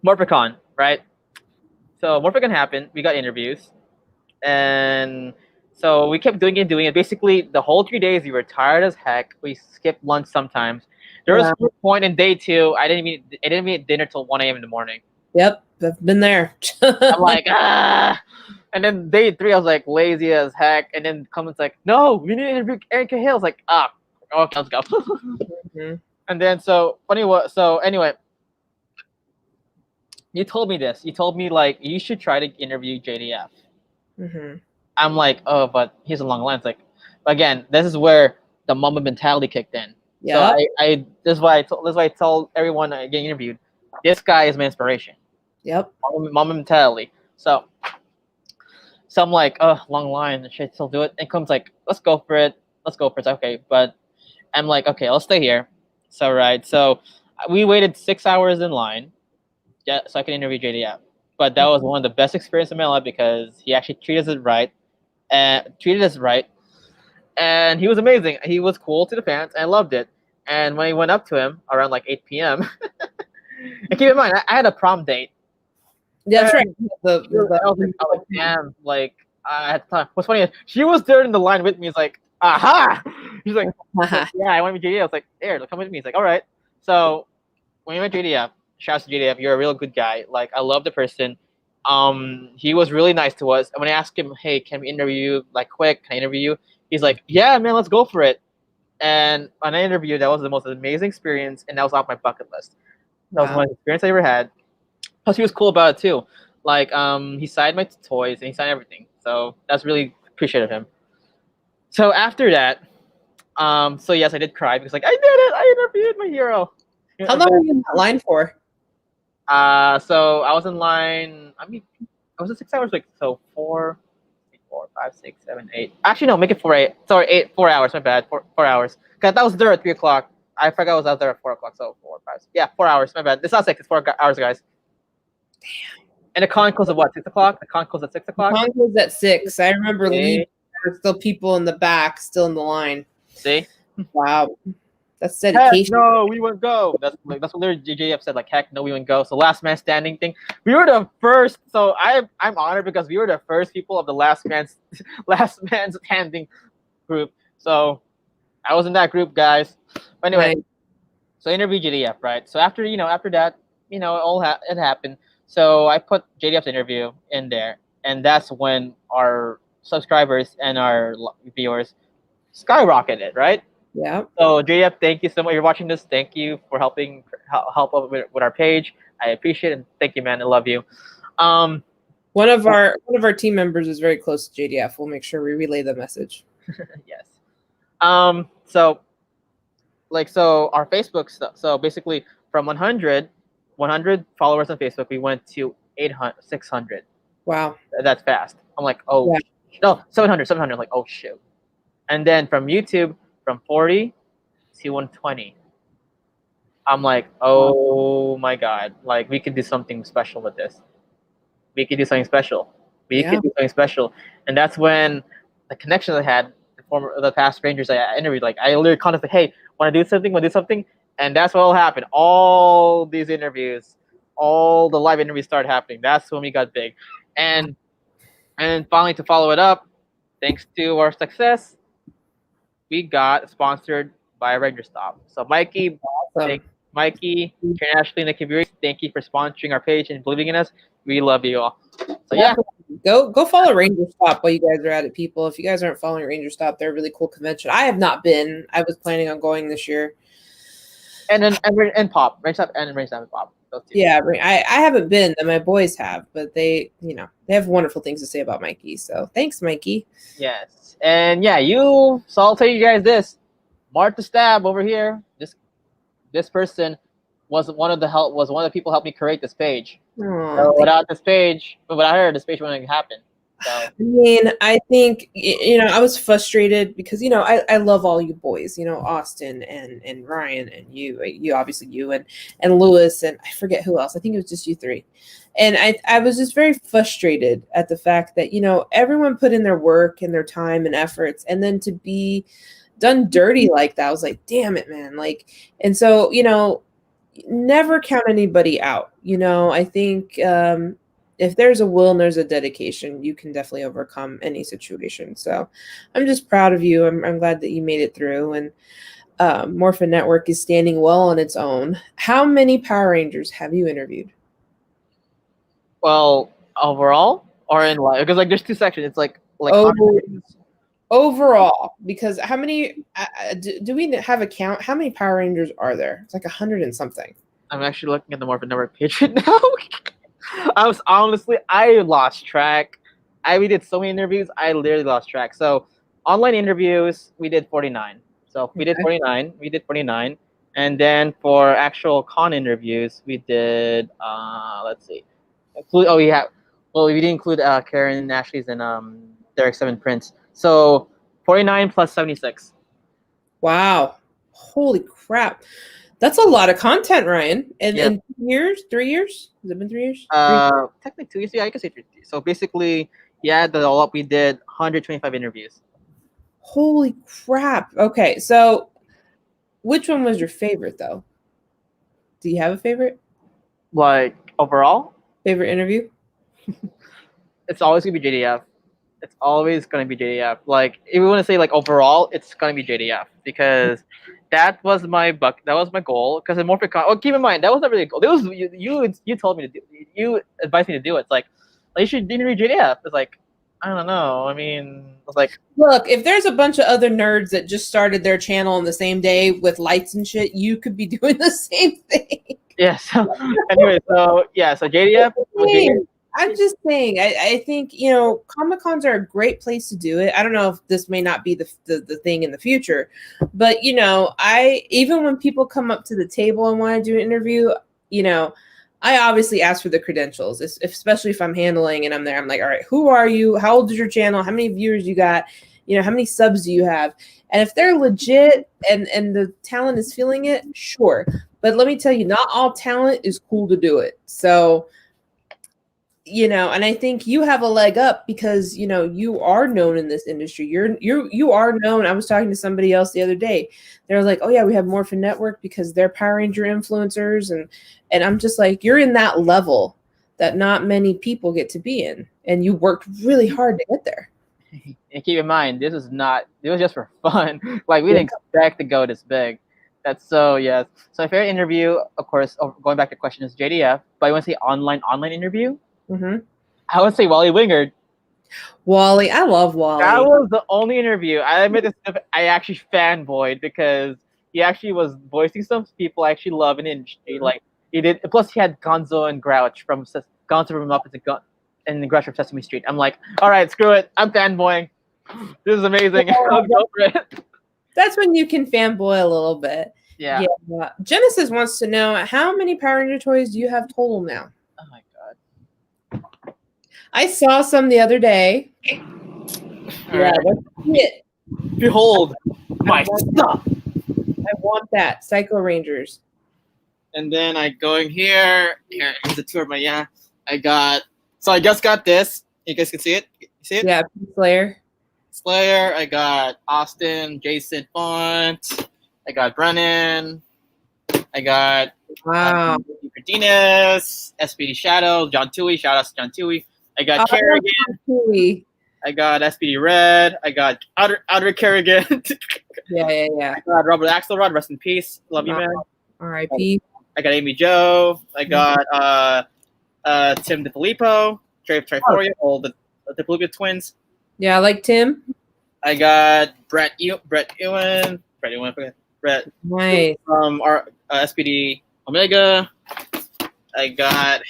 Morphicon, right? So Morphicon happened. We got interviews, and so we kept doing it. Basically, the whole 3 days, we were tired as heck. We skipped lunch sometimes. There was a point in day 2, I didn't eat dinner till 1 a.m. in the morning. Yep, I've been there. I'm like, and then day 3, I was like lazy as heck. And then comments like, no, we need to interview Aaron Cahill. I was like, okay, let's go. Mm-hmm. And then anyway, you told me this. You told me, like, you should try to interview JDF. Mm-hmm. I'm like, oh, but he's a long line. It's like, again, this is where the mama mentality kicked in. Yeah. So this is why I told everyone getting interviewed, this guy is my inspiration. Yep. Mama mentality. So I'm like, oh, long line. Should I still do it? And comes like, let's go for it. It's okay. But I'm like, okay, I'll stay here. So we waited 6 hours in line, so I could interview JDF. But that was one of the best experiences in my life because he actually treated us right, and he was amazing. He was cool to the fans. I loved it. And when I went up to him around like 8 p.m., and keep in mind, I had a prom date. Yeah, that's right. I was like, damn, like, at the time. What's funny is she was there in the line with me. He's like, aha! He's like, yeah, I want to be JDF. I was like, there, come with me. He's like, all right. So when we went JDF, shouts to JDF, you're a real good guy. Like, I love the person. He was really nice to us. And when I asked him, hey, can we interview you, like, quick? Can I interview you? He's like, yeah, man, let's go for it. And when I interviewed, that was the most amazing experience, and that was off my bucket list. That was one of the experiences I ever had. Plus, he was cool about it too. Like, he signed my toys and he signed everything. So that's really appreciative of him. So after that, so yes, I did cry because, like, I did it. I interviewed my hero. How long were you in that line for? So I was in line. I mean, I was in 6 hours. Like, so 4, 5, 6, 7, 8. Actually, no, make it 4, 8. Sorry, 4 hours. My bad. 4 hours. Cause that was there at 3 o'clock. I forgot I was out there at 4 o'clock. So 4, 5. Yeah, 4 hours. My bad. It's not 6. It's 4 hours, guys. Damn. And the con closed at what? 6 o'clock. The con closed at 6 o'clock. The con closed at 6. I remember leaving. There were still people in the back, still in the line. See? Wow. That's dedication. Heck no, we wouldn't go. That's what literally JJF said. Like, heck no, we wouldn't go. So last man standing thing. We were the first. So I'm honored because we were the first people of the last man standing group. So I was in that group, guys. But anyway, So I interviewed JDF, right? So after that, it happened. So I put JDF's interview in there, and that's when our subscribers and our viewers skyrocketed, right? Yeah. So JDF, thank you so much. If you're watching this, thank you for helping help with our page. I appreciate it. And thank you, man. I love you. One of our team members is very close to JDF. We'll make sure we relay the message. Yes. So our Facebook stuff. So basically, from 100 followers on Facebook, we went to 600. Wow. That's fast. I'm like, oh, yeah. No, 700. I'm like, oh, shoot. And then from YouTube, from 40 to 120. I'm like, oh my God, like, we could do something special with this. We could do something special. And that's when the connections I had, the past strangers I interviewed, like, I literally contacted, hey, want to do something? And that's what will happen. All these interviews all the live interviews started happening. That's when we got big, and finally to follow it up, thanks to our success, we got sponsored by Ranger Stop. So Mikey, Awesome. Mikey, Ashley, and Nikki, thank you for sponsoring our page and believing in us. We love you all. So yeah. Go follow Ranger Stop while you guys are at it, people. If you guys aren't following Ranger Stop, they're a really cool convention. I have not been. I was planning on going this year. And then and Pop, Ranger Stop and Ranger Stop and Pop. Yeah, I haven't been, and my boys have, but they have wonderful things to say about Mikey. So thanks, Mikey. Yes, and yeah, so I'll tell you guys this: Martha Stab over here. This person was one of the people who helped me create this page. So without her, this page wouldn't happen. So. I mean, I think I was frustrated because I love all you boys, Austin and Ryan and you obviously you and Lewis and I forget who else. I think it was just you three. And I was just very frustrated at the fact that everyone put in their work and their time and efforts, and then to be done dirty like that, I was like, damn it, man. And so never count anybody out. I think if there's a will and there's a dedication, you can definitely overcome any situation. So I'm just proud of you. I'm glad that you made it through. And Morphin Network is standing well on its own. How many Power Rangers have you interviewed? Well, overall or in live? Because there's two sections. It's like overall. Because how many do we have a count? How many Power Rangers are there? It's like 100 and something. I'm actually looking at the Morphin Network page right now. I lost track. We did so many interviews, I literally lost track. So online interviews, we did 49. So we did 49. And then for actual con interviews, we did let's see. We didn't include Karen Ashley's and Derek 7 Prince. So 49 plus 76. Wow. Holy crap. That's a lot of content, Ryan. And in 3 years? Has it been 3 years? Technically 2 years. Yeah, I can say 3 years. So basically, the all up, we did 125 interviews. Holy crap. Okay, so which one was your favorite, though? Do you have a favorite? Like, overall? Favorite interview? It's always going to be JDF. It's always going to be JDF. Like, if we want to say, overall, it's going to be JDF. Because that was my goal. Because in Morphin, keep in mind, that was not really a goal. It was, you told me to do, you advised me to do it. It's like, you should interview JDF. It's like, I don't know. I mean, it's like, look, if there's a bunch of other nerds that just started their channel on the same day with lights and shit, you could be doing the same thing. Yeah. So anyway, so JDF. I'm just saying. I think Comic-Cons are a great place to do it. I don't know if this may not be the thing in the future, but even when people come up to the table and want to do an interview, I obviously ask for the credentials, especially if I'm handling and I'm there. I'm like, all right, who are you? How old is your channel? How many viewers you got? How many subs do you have? And if they're legit and the talent is feeling it, sure. But let me tell you, not all talent is cool to do it. So, and I think you have a leg up because, you are known in this industry. You are known. I was talking to somebody else the other day. They're like, oh yeah, we have Morphin Network because they're Power Ranger influencers. And I'm just like, you're in that level that not many people get to be in. And you worked really hard to get there. And keep in mind, it was just for fun. We didn't expect to go this big. That's so, yes. So a fair interview, of course, going back to the question, is JDF. But I want to say online interview. Mm-hmm. I would say Wally Wingard. Wally, I love Wally. That was the only interview. I admit this, I actually fanboyed because he actually was voicing some people I actually love in the industry. He did. Plus, he had Gonzo and Grouch from Muppets and Grouch from Sesame Street. I'm like, all right, screw it. I'm fanboying. This is amazing. Let's go for it. That's when you can fanboy a little bit. Yeah. Genesis wants to know, how many Power Ranger toys do you have total now? Oh my god. I saw some the other day. Let's see it. Behold my stuff. I want that. Psycho Rangers. And then I go in here. Here's the tour, but yeah. I just got this. You guys can see it? You see it? Yeah, Slayer. I got Austin, Jason Font. I got Brennan. I got Martinez, SPD Shadow, John Tui. Shout out to John Tui. I got Kerrigan. I got SPD Red. I got Outer Kerrigan. Yeah. I got Robert Axelrod. Rest in peace. Love you, man. R.I.P. I got Amy Jo. I got Tim DeFilippo, Trey Triforia, all the DeFilippo twins. Yeah, I like Tim. I got Brett Ewan. Nice. From our SPD Omega. I got.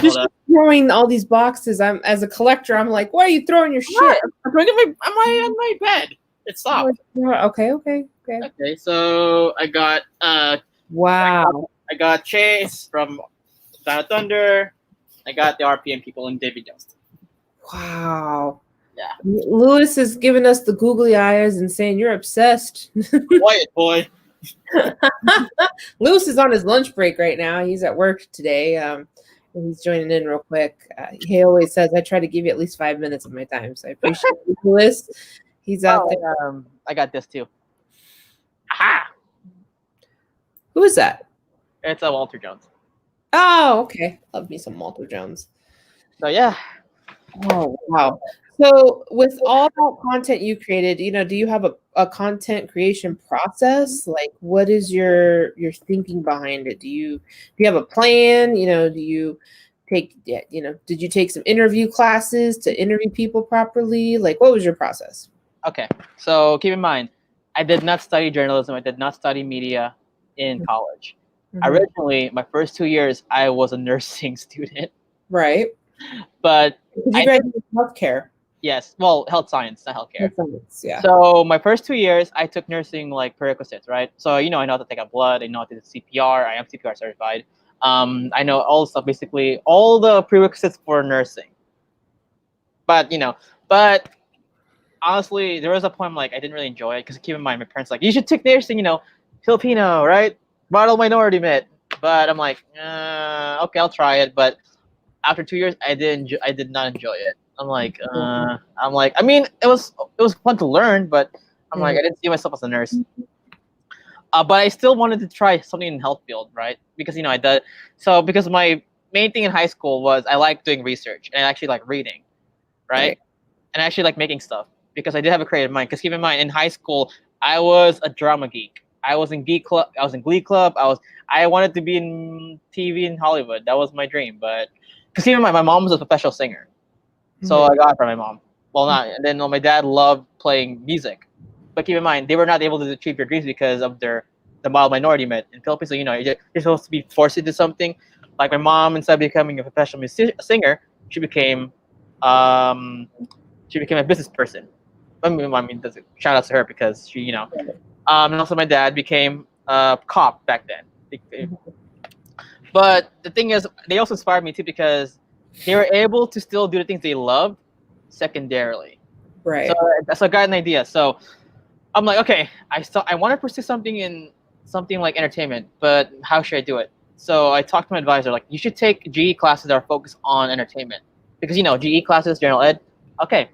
Just throwing all these boxes. I'm as a collector. I'm like, why are you throwing your shit? I'm throwing it on my bed. It stopped. Okay. Okay, so I got wow. I got Chase from Dino Thunder. I got the RPM people and David Yost. Wow. Yeah. Lewis is giving us the googly eyes and saying you're obsessed. Quiet, boy. Lewis is on his lunch break right now. He's at work today. He's joining in real quick. He always says, I try to give you at least 5 minutes of my time. So I appreciate it, Lewis. He's out there. I got this too. Aha! Who is that? It's Walter Jones. Oh, okay. Love me some Walter Jones. So yeah. Oh, wow. So with all that content you created, do you have a content creation process? Like, what is your thinking behind it? Do you have a plan? Do you take, did you take some interview classes to interview people properly? Like, what was your process? Okay. So keep in mind, I did not study journalism. I did not study media in college. Mm-hmm. Originally, my first 2 years, I was a nursing student. Right. But you graduated healthcare. Yes. Well, health science, not healthcare. Health science, yeah. So my first 2 years, I took nursing like prerequisites, right? So I know how to take out blood. I know how to do CPR. I am CPR certified. I know all the stuff, basically all the prerequisites for nursing. But honestly, there was a point like I didn't really enjoy it because keep in mind, my parents like, you should take nursing, Filipino, right? Model minority mit. But I'm like, okay, I'll try it. But after 2 years, I did not enjoy it. I'm like, I mean, it was fun to learn, but I'm like, I didn't see myself as a nurse. But I still wanted to try something in the health field, right? Because I did. So because my main thing in high school was I like doing research and I actually like reading, right? And I actually like making stuff because I did have a creative mind. Because keep in mind, in high school, I was a drama geek. I was in Glee Club. I wanted to be in TV in Hollywood. That was my dream. But because keep in mind, my mom was a professional singer. So I got it from my mom. Well, not. And then my dad loved playing music. But keep in mind, they were not able to achieve their dreams because of the mild minority met in Philippines. So, you're supposed to be forced into something. Like my mom, instead of becoming a professional singer, she became a business person. I mean, shout out to her because she, and also my dad became a cop back then. But the thing is, they also inspired me too because they were able to still do the things they loved secondarily. Right. So I got an idea. So I'm like, okay, I want to pursue something like entertainment, but how should I do it? So I talked to my advisor, like, you should take GE classes that are focused on entertainment because GE classes, general ed. Okay,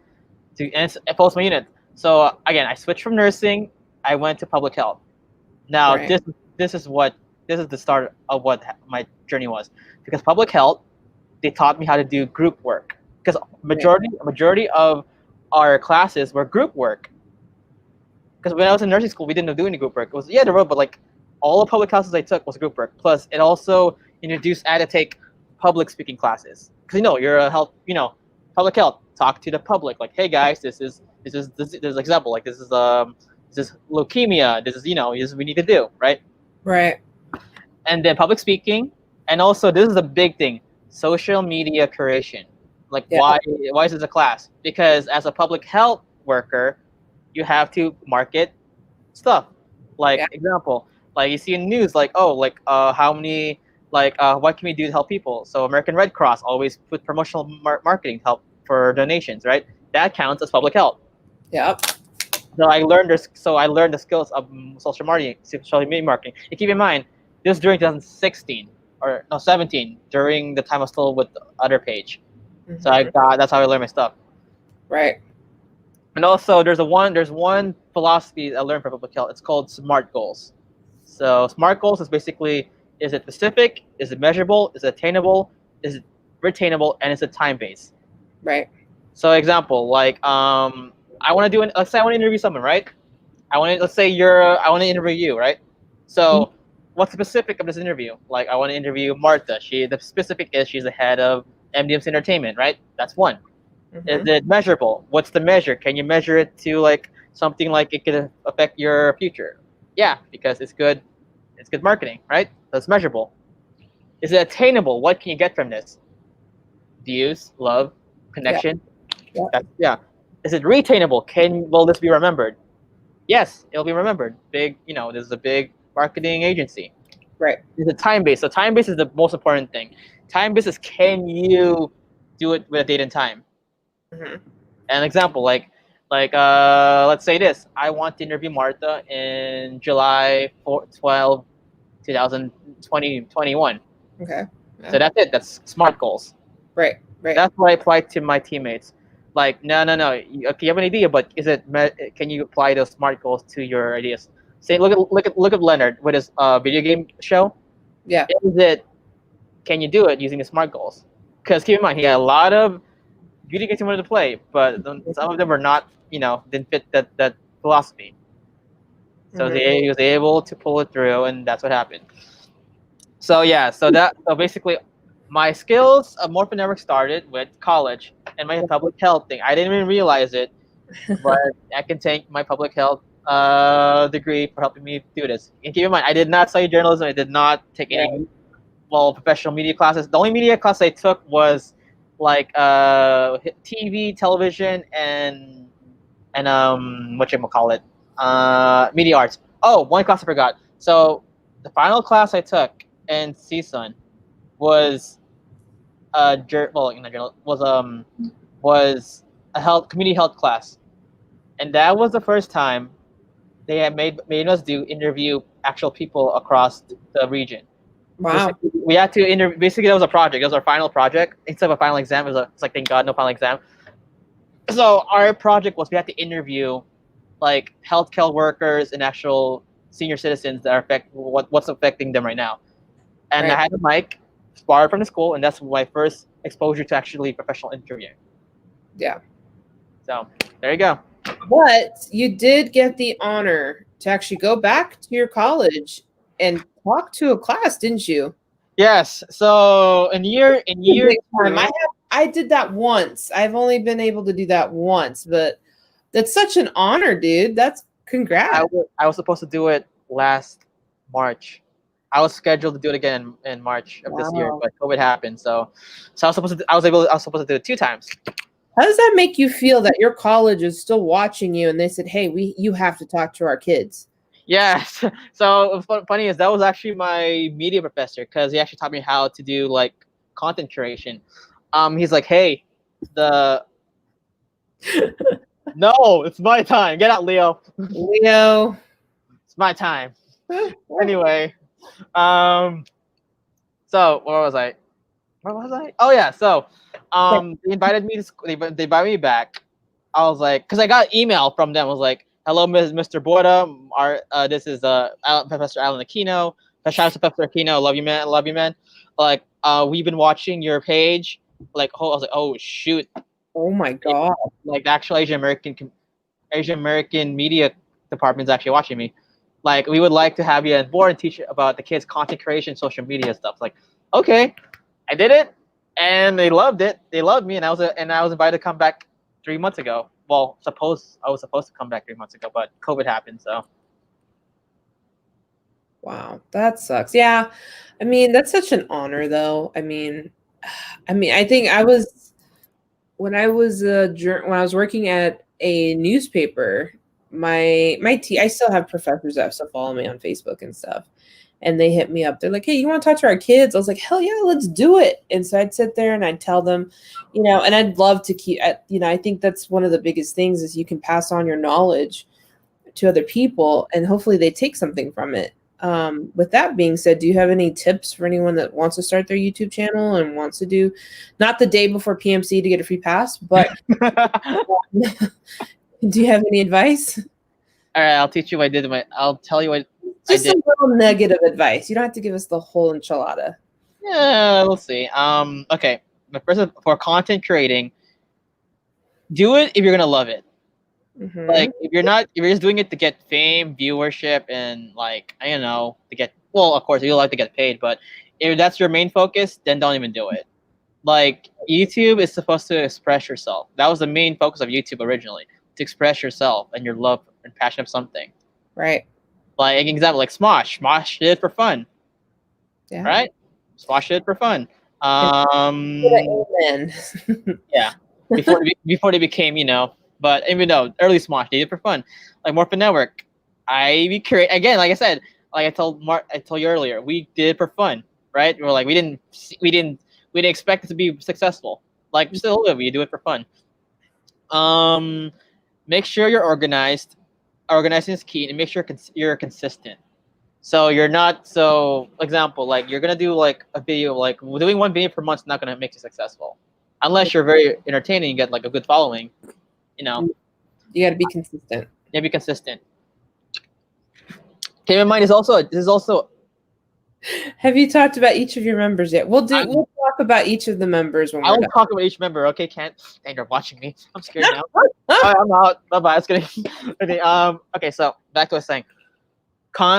and I post my unit. So again, I switched from nursing. I went to public health. Now this is the start of what my journey was because public health, they taught me how to do group work because majority of our classes were group work. Because when I was in nursing school, we didn't do any group work. It was but like all the public classes I took was group work. Plus, it also introduced I had to take public speaking classes because you're a health, public health. Talk to the public, like, hey guys, this is example, like this is leukemia. This is this is what we need to do, right? Right. And then public speaking, and also this is a big thing, social media curation. Like why is this a class? Because as a public health worker, you have to market stuff. Like example, like you see in news, like how many what can we do to help people? So American Red Cross always put promotional marketing to help for donations, right? That counts as public health. Yep. So I learned the skills of social media marketing. And keep in mind, this was during 2016 or no 17, during the time I was still with the other page. Mm-hmm. So that's how I learned my stuff. Right. And also there's one philosophy I learned from public health. It's called SMART goals. So SMART goals is basically Is it specific? Is it measurable? Is it attainable? Is it retainable? And is it time based? Right. So example, like I want to do let's say I want to interview someone, right? Let's say I want to interview you, right? So what's the specific of this interview? Like I want to interview Martha. The specific is she's the head of MDMC Entertainment, right? That's one. Is it measurable? What's the measure? Can you measure it to like something like it could affect your future? Yeah, because it's good marketing, right? So it's measurable. Is it attainable? What can you get from this? Views, love, connection. Yeah. Is it retainable? Will this be remembered? Yes, it'll be remembered. This is a big marketing agency. Right. Is it time based? So time based is the most important thing. Time based is can you do it with a date and time? An example, like let's say this. I want to interview Martha in July 12, 2021. Okay. Yeah. So that's it. That's SMART goals. Right. That's what I apply to my teammates. Like, no. Okay, you have an idea, but can you apply those SMART goals to your ideas? Say, look at Leonard with his video game show. Yeah. Can you do it using the SMART goals? Because keep in mind, he had a lot of video games he wanted to play, but some of them were not, didn't fit that philosophy. So he was able to pull it through, and that's what happened. So basically, my skills of Morphin Network started with college and my public health thing. I didn't even realize it, but I can thank my public health degree for helping me do this. And keep in mind, I did not study journalism. I did not take any professional media classes. The only media class I took was like TV, television, and whatchamacallit, media arts. Oh, one class I forgot. So the final class I took in CSUN was was a community health class, and that was the first time they had made us interview actual people across the region. Wow. We had to interview. Basically, that was a project. It was our final project. Instead of a final exam, it's like thank God no final exam. So our project was we had to interview like healthcare workers and actual senior citizens that are what's affecting them right now. And I had a mic, borrowed from the school, and that's my first exposure to actually professional interviewing. Yeah. So there you go. But you did get the honor to actually go back to your college and talk to a class, didn't you? Yes. So in year I did that once. I've only been able to do that once, but that's such an honor, dude. That's congrats. I was supposed to do it last March. I was scheduled to do it again in March of this year, but COVID happened. So I was supposed to do it 2 times. How does that make you feel that your college is still watching you and they said, "Hey, you have to talk to our kids"? Yes. So funny is that was actually my media professor because he actually taught me how to do like content curation. He's like, "Hey, no, it's my time. Get out, Leo. Leo, it's my time." Anyway, so where was I? Oh yeah, so they invited me to they invited me back. I was like, because I got an email from them. I was like, "Hello, Mr. Bueta. This is Professor Alan Aquino. Shout out to Professor Aquino. Love you, man. Like, we've been watching your page. Like, I was like, oh shoot. Oh my god. Like the actual Asian American media department is actually watching me. Like, we would like to have you on board and teach about the kids' content creation, social media stuff. Like, okay, I did it, and they loved it. They loved me, and I was invited to come back 3 months ago. Well, I was supposed to come back 3 months ago, but COVID happened. So. Wow, that sucks. Yeah, I mean that's such an honor, though. I mean, I think when I was working at a newspaper. I still have professors that still follow me on Facebook and stuff, and they hit me up. They're like, "Hey, you want to talk to our kids?" I was like, "Hell yeah, let's do it!" And so I'd sit there and I'd tell them, and I'd love to keep. I think that's one of the biggest things is you can pass on your knowledge to other people, and hopefully they take something from it. With that being said, do you have any tips for anyone that wants to start their YouTube channel and wants to do, not the day before PMC to get a free pass, but do you have any advice? All right, I'll teach you what I did. I'll tell you what Just a little nugget of advice. You don't have to give us the whole enchilada. Yeah, let's see. Okay. The first for content creating, do it if you're gonna love it. Mm-hmm. Like if you're just doing it to get fame, viewership, and like I don't know, to get of course you like to get paid, but if that's your main focus, then don't even do it. Like YouTube is supposed to express yourself. That was the main focus of YouTube originally, to express yourself and your love and passion of something. Right. Like an example, like Smosh. Smosh did it for fun. Yeah. Right? Smosh did it for fun. Amen. Yeah. Before they became, but even though early Smosh they did it for fun. Like Morphin Network. We create again, like I said, like I told you earlier, we did it for fun, right? We're like we didn't expect it to be successful. Like still live, we do it for fun. Make sure you're organized. Organizing is key, and make sure you're consistent. So you're not example, like you're gonna do like a video, like doing one video per month is not gonna make you successful, unless you're very entertaining, you get like a good following. You got to be consistent. Yeah, be consistent. Keep in mind, this is also. Have you talked about each of your members yet? We'll talk about each of the members when I'll talk about each member. Okay, Kent. And you're watching me. I'm scared now. I'm out. Bye bye. It's gonna. Okay. Okay. So back to what I was saying.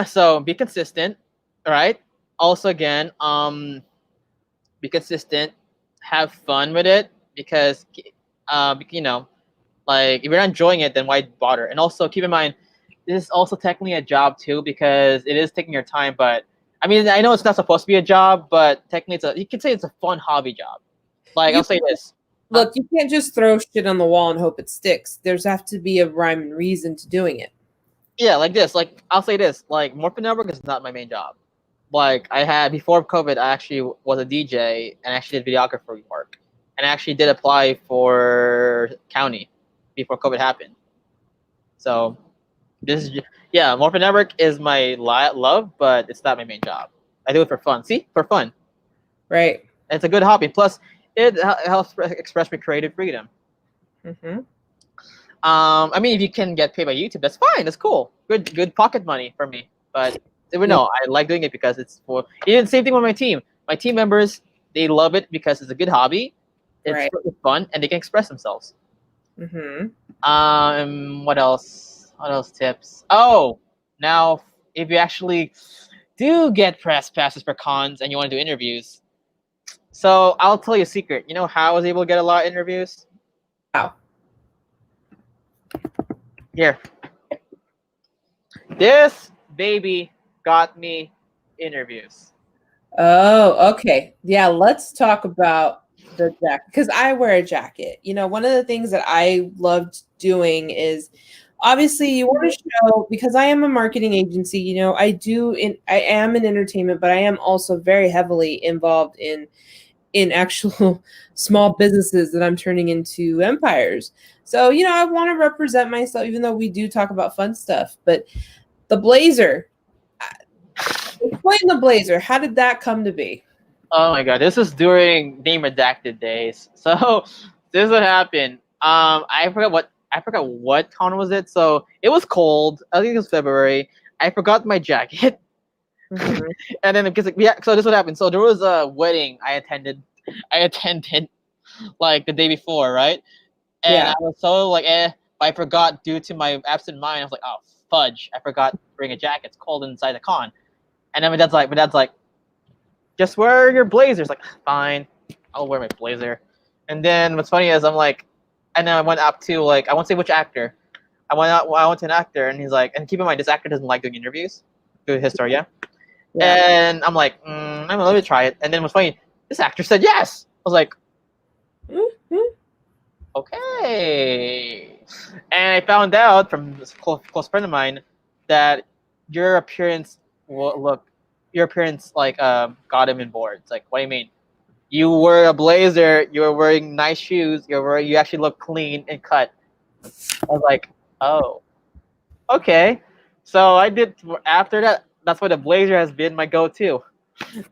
So be consistent. All right. Also, again, be consistent. Have fun with it because, like if you're not enjoying it, then why bother? And also keep in mind, this is also technically a job too because it is taking your time, but. I mean, I know it's not supposed to be a job, but technically, you could say it's a fun hobby job. Like, I'll say this. Look, you can't just throw shit on the wall and hope it sticks. There's have to be a rhyme and reason to doing it. Yeah, like this. Like, I'll say this. Like, Morphin Network is not my main job. Like, before COVID, I actually was a DJ and actually did videographer work. And I actually did apply for county before COVID happened. So, Morphin Network is my love, but it's not my main job. I do it for fun. See? For fun. Right. And it's a good hobby. Plus, it helps express my creative freedom. Mm-hmm. I mean, if you can get paid by YouTube, that's fine. That's cool. Good pocket money for me. But no, I like doing it because it's for. Even same thing with my team. My team members, they love it because it's a good hobby. It's fun, and they can express themselves. Mm-hmm. What else? What else tips? Oh, now if you actually do get press passes for cons and you want to do interviews, so I'll tell you a secret. You know how I was able to get a lot of interviews? How? Here. This baby got me interviews. Oh, okay. Yeah, let's talk about the jacket because I wear a jacket. One of the things that I loved doing is obviously you want to show, because I am a marketing agency, I am in entertainment, but I am also very heavily involved in actual small businesses that I'm turning into empires. So, I want to represent myself, even though we do talk about fun stuff. But the blazer, explain the blazer. How did that come to be? Oh my God, this is during Name Redacted days. So this is what happened. I forgot what con was it. So it was cold. I think it was February. I forgot my jacket. Mm-hmm. And then because so this is what happened. So there was a wedding I attended like the day before, right? And I was so like, I forgot due to my absent mind. I was like, oh fudge, I forgot to bring a jacket. It's cold inside the con. And then my dad's like, just wear your blazers. Like, fine, I'll wear my blazer. And then what's funny is I'm like, and then I went up to like, I won't say which actor. I went to an actor, and he's like, and keep in mind, this actor doesn't like doing interviews, do Historia. Yeah. And I'm like, let me try it. And then what's funny, this actor said yes. I was like, okay. And I found out from a close friend of mine that your appearance like got him in board. It's like, what do you mean? You wear a blazer, you were wearing nice shoes, you actually look clean and cut. I was like, oh, okay. So I did after that. That's why the blazer has been my go-to.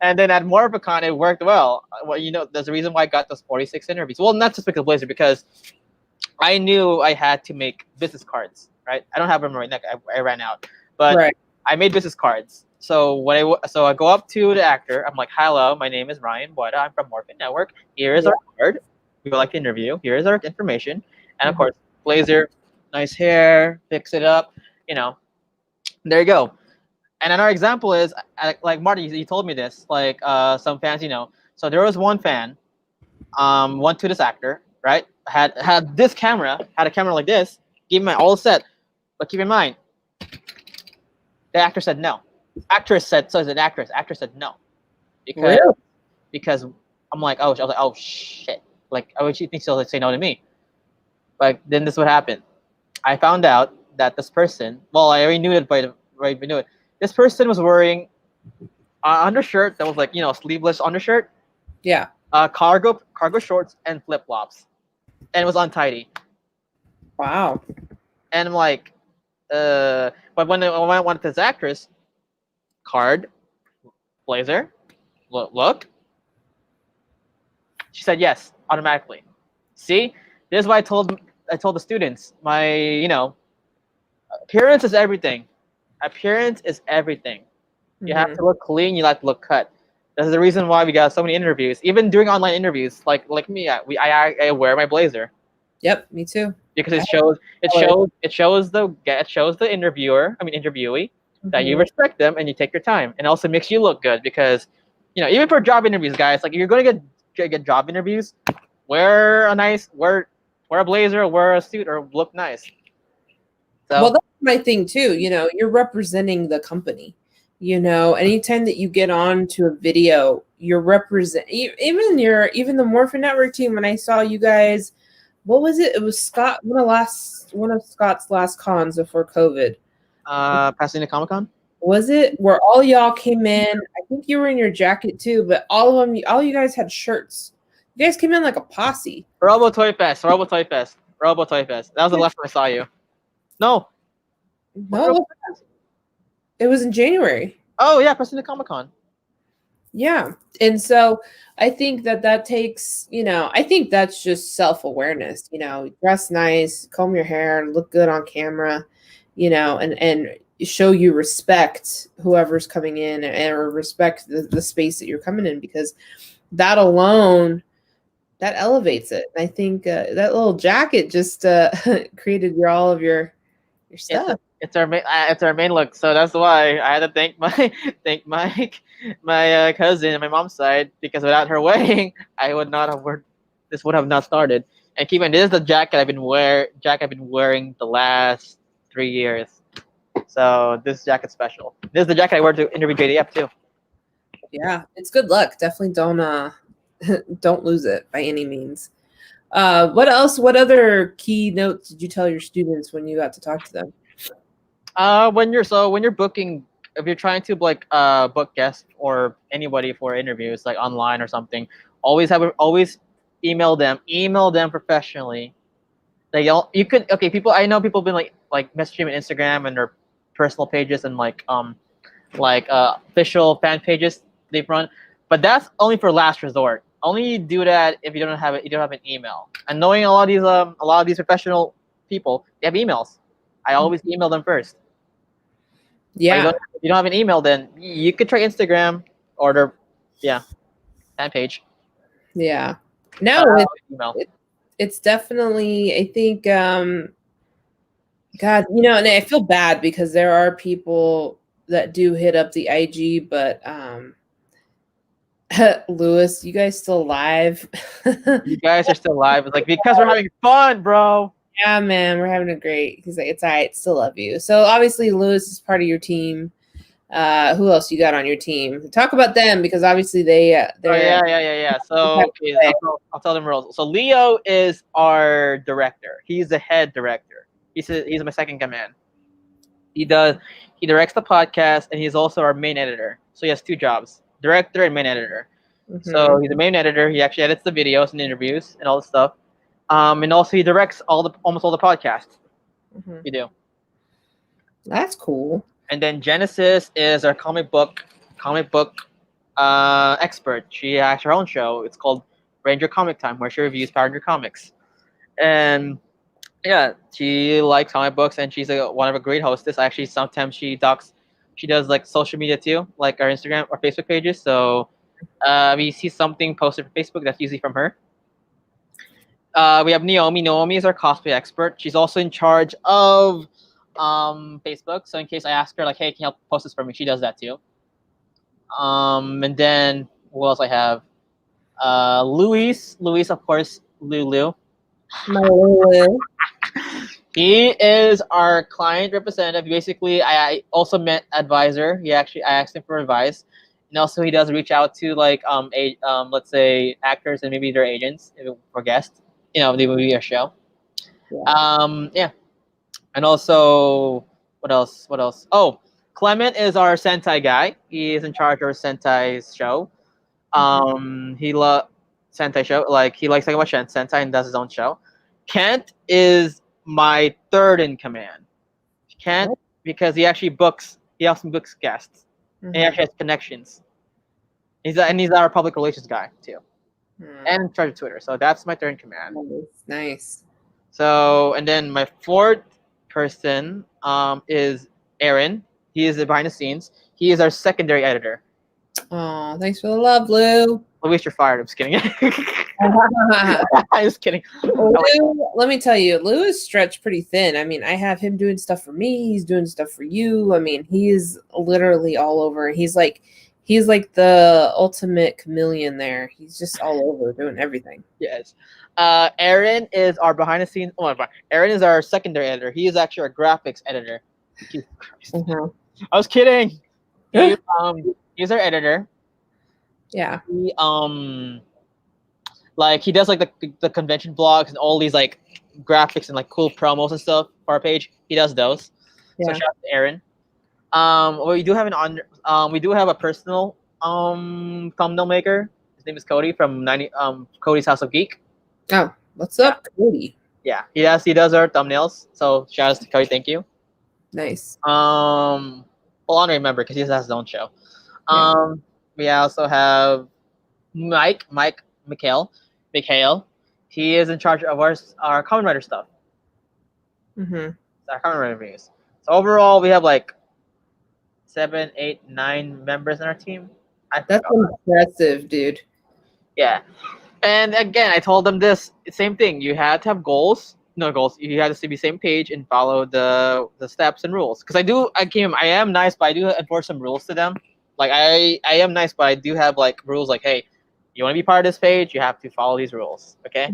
And then at Morphicon, it worked well. Well, there's a reason why I got those 46 interviews. Well, not just because of blazer, because I knew I had to make business cards, right? I don't have them right now. I ran out. But I made business cards. So I go up to the actor. I'm like, "Hello, my name is Ryan Bueta. I'm from Morphin Network. Here is our card. We would like to interview. Here is our information, and of course, blazer, nice hair, fix it up. You know, there you go." And another example is like Marty, you told me this. Like some fans, So there was one fan, went to this actor, right? Had this camera, had a camera like this, gave me my all set. But keep in mind, the actor said no. Actress said so. Is an actress? Actor said no, because I'm like, I was like, oh shit. Like, I would you think she'll say no to me? But then this is what happened. I found out that this person. Well, I already knew it, but already knew it. This person was wearing an undershirt that was like sleeveless undershirt. Yeah. Cargo shorts and flip flops, and it was untidy. Wow. And I'm like, but when I went to this actress, card, blazer, look. She said yes automatically. See, this is why I told the students, my appearance is everything. Appearance is everything. You have to look clean. You have to look cut. That's the reason why we got so many interviews. Even during online interviews, like me, I wear my blazer. Yep, me too. Because it shows the interviewee that you respect them and you take your time, and also makes you look good because even for job interviews, guys, like you're gonna get job interviews, wear a blazer, wear a suit, or look nice. So, well, that's my thing too. You're representing the company. Anytime that you get on to a video, you're even the Morphin Network team. When I saw you guys, what was it? It was Scott, one of Scott's last cons before COVID. Pasadena Comic-Con. Was it where all y'all came in? I think you were in your jacket too, but all you guys had shirts. You guys came in like a posse. Robo Toy Fest. That was the last time I saw you. No, it was in January. Oh yeah, Pasadena Comic-Con. Yeah, and so I think that takes, I think that's just self-awareness. Dress nice, comb your hair, look good on camera, and show you respect whoever's coming in, or respect the space that you're coming in, because that alone, that elevates it. And I think that little jacket just created all of your stuff. It's our main look, so that's why I had to thank my cousin and my mom's side, because without her wedding, this would have not started. And keep in mind, this is the jacket I've been wearing the last 3 years. So this jacket's special. This is the jacket I wear to interview JDF too. Yeah, it's good luck. Definitely don't lose it by any means. What else? What other key notes did you tell your students when you got to talk to them? When you're booking, if you're trying to book guests or anybody for interviews, like online or something, always email them professionally. People, I know people have been like messaging me on Instagram and their personal pages and official fan pages they've run, but that's only for last resort. Only do that if you don't have an email. And knowing a lot of these professional people, they have emails. I always email them first. Yeah. If you don't have an email, then you could try Instagram or their fan page. Yeah. No, it's definitely, I think, God, and I feel bad because there are people that do hit up the IG, but Lewis, you guys still live? You guys are still live. It's like, because we're having fun, bro. Yeah, man, we're having a great. He's like, it's all right, still love you. So obviously, Lewis is part of your team. Who else you got on your team? Talk about them, because obviously they're. Yeah. So I'll tell them rules. So Leo is our director. He's the head director. He's my second command. He directs the podcast, and he's also our main editor. So he has two jobs: director and main editor. Mm-hmm. So he's the main editor. He actually edits the videos and interviews and all the stuff. And also he directs almost all the podcasts. Mm-hmm. We do. That's cool. And then Genesis is our comic book expert. She has her own show. It's called Ranger Comic Time, where she reviews Power Ranger comics. And yeah, she likes comic books, and she's one of a great hostess. Actually, sometimes she talks She does like social media too, like our Instagram or Facebook pages. So we see something posted from Facebook that's usually from her. We have Naomi. Naomi is our cosplay expert. She's also in charge of Facebook. So in case I ask her like, hey, can you help post this for me? She does that too. And then who else I have? Luis. Luis, of course, Lulu. My Lulu. He is our client representative. Basically, I also met advisor. I asked him for advice, and also he does reach out to like let's say actors and maybe their agents for guests. The movie or show. Yeah. And also what else? What else? Oh, Clement is our Sentai guy. He is in charge of our Sentai's show. He loves Sentai show. Like he likes talking about Sentai and does his own show. Kent is my third in command. Kent, because he often books guests. And he actually has connections. He's our public relations guy too. And in charge of Twitter. So that's my third in command. Nice. So and then my fourth person is Aaron. He is behind the scenes. He is our secondary editor. Oh, thanks for the love, Lou. Luis, you're fired. I'm just kidding. I'm just kidding. Lou, let me tell you, Lou is stretched pretty thin. I mean, I have him doing stuff for me. He's doing stuff for you. I mean, he is literally all over. He's like the ultimate chameleon there. He's just all over doing everything. Yes. Aaron is our behind the scenes. Oh my! Aaron is our secondary editor. He is actually our graphics editor. Jesus Christ. I was kidding. He's our editor. Yeah. He he does like the convention blogs and all these like graphics and like cool promos and stuff for our page. He does those. Yeah. So shout out to Aaron. We do have a personal thumbnail maker. His name is Cody from Cody's House of Geek. Oh, what's up, Cody? Yeah, he does our thumbnails. So shout out to Cody, thank you. Nice. Well, I don't remember because he has his own show. We also have Mikhail. He is in charge of our Kamen Rider stuff. Our Kamen Rider reviews. So overall, we have like 7, 8, 9 members in our team. That's impressive, dude. Yeah. And again, I told them this same thing. You had to have goals. No goals. You had to be same page and follow the steps and rules. Because I am nice, but I do enforce some rules to them. Like I am nice, but I do have like rules. Like, hey, you want to be part of this page, you have to follow these rules. Okay.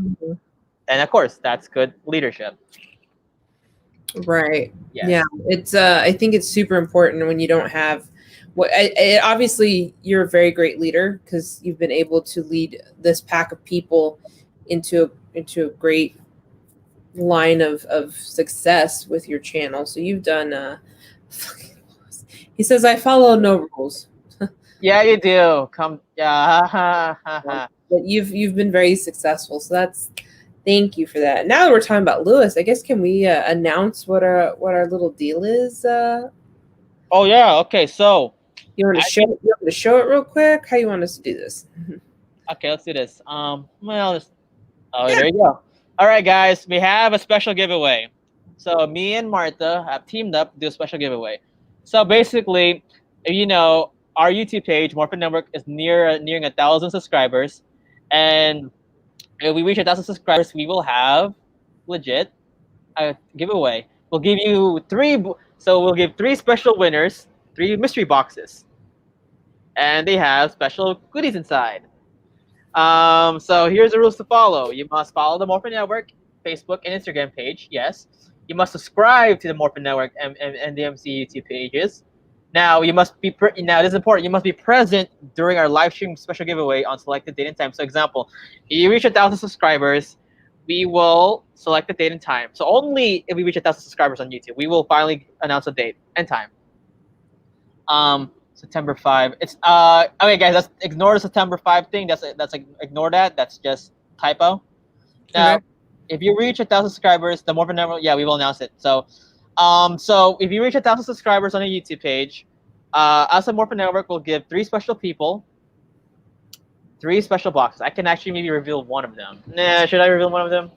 And of course, that's good leadership. Right. Yes. Yeah. It's I think it's super important when you don't have obviously you're a very great leader because you've been able to lead this pack of people into a great line of success with your channel. So you've done he says I follow no rules. Yeah, you do. But you've been very successful. So thank you for that. Now that we're talking about Lewis, I guess can we announce what our little deal is? Oh yeah. Okay. So you want to show it real quick? How you want us to do this? Okay, let's do this. There you go. All right, guys, we have a special giveaway. So me and Martha have teamed up to do a special giveaway. So basically, our YouTube page, Morphin Network, is nearing 1,000 subscribers, and if we reach 1,000 subscribers, we will have legit a giveaway. We'll give you we'll give 3 special winners 3 mystery boxes, and they have special goodies inside. So here's the rules to follow. You must follow the Morphin Network Facebook and Instagram page. Yes. You must subscribe to the Morphin Network and MDMC YouTube pages. Now this is important. You must be present during our live stream special giveaway on selected date and time. So example, if you reach 1,000 subscribers, we will select the date and time. So only if we reach 1,000 subscribers on YouTube, we will finally announce the date and time. September 5. It's okay, guys. Let's ignore the September 5 thing. Ignore that. That's just typo. Now, if you reach 1,000 subscribers, the Morphin Network, we will announce it. So if you reach 1,000 subscribers on a YouTube page, us at Morphin Network will give 3 special people 3 special boxes. I can actually maybe reveal one of them. Nah, should I reveal one of them?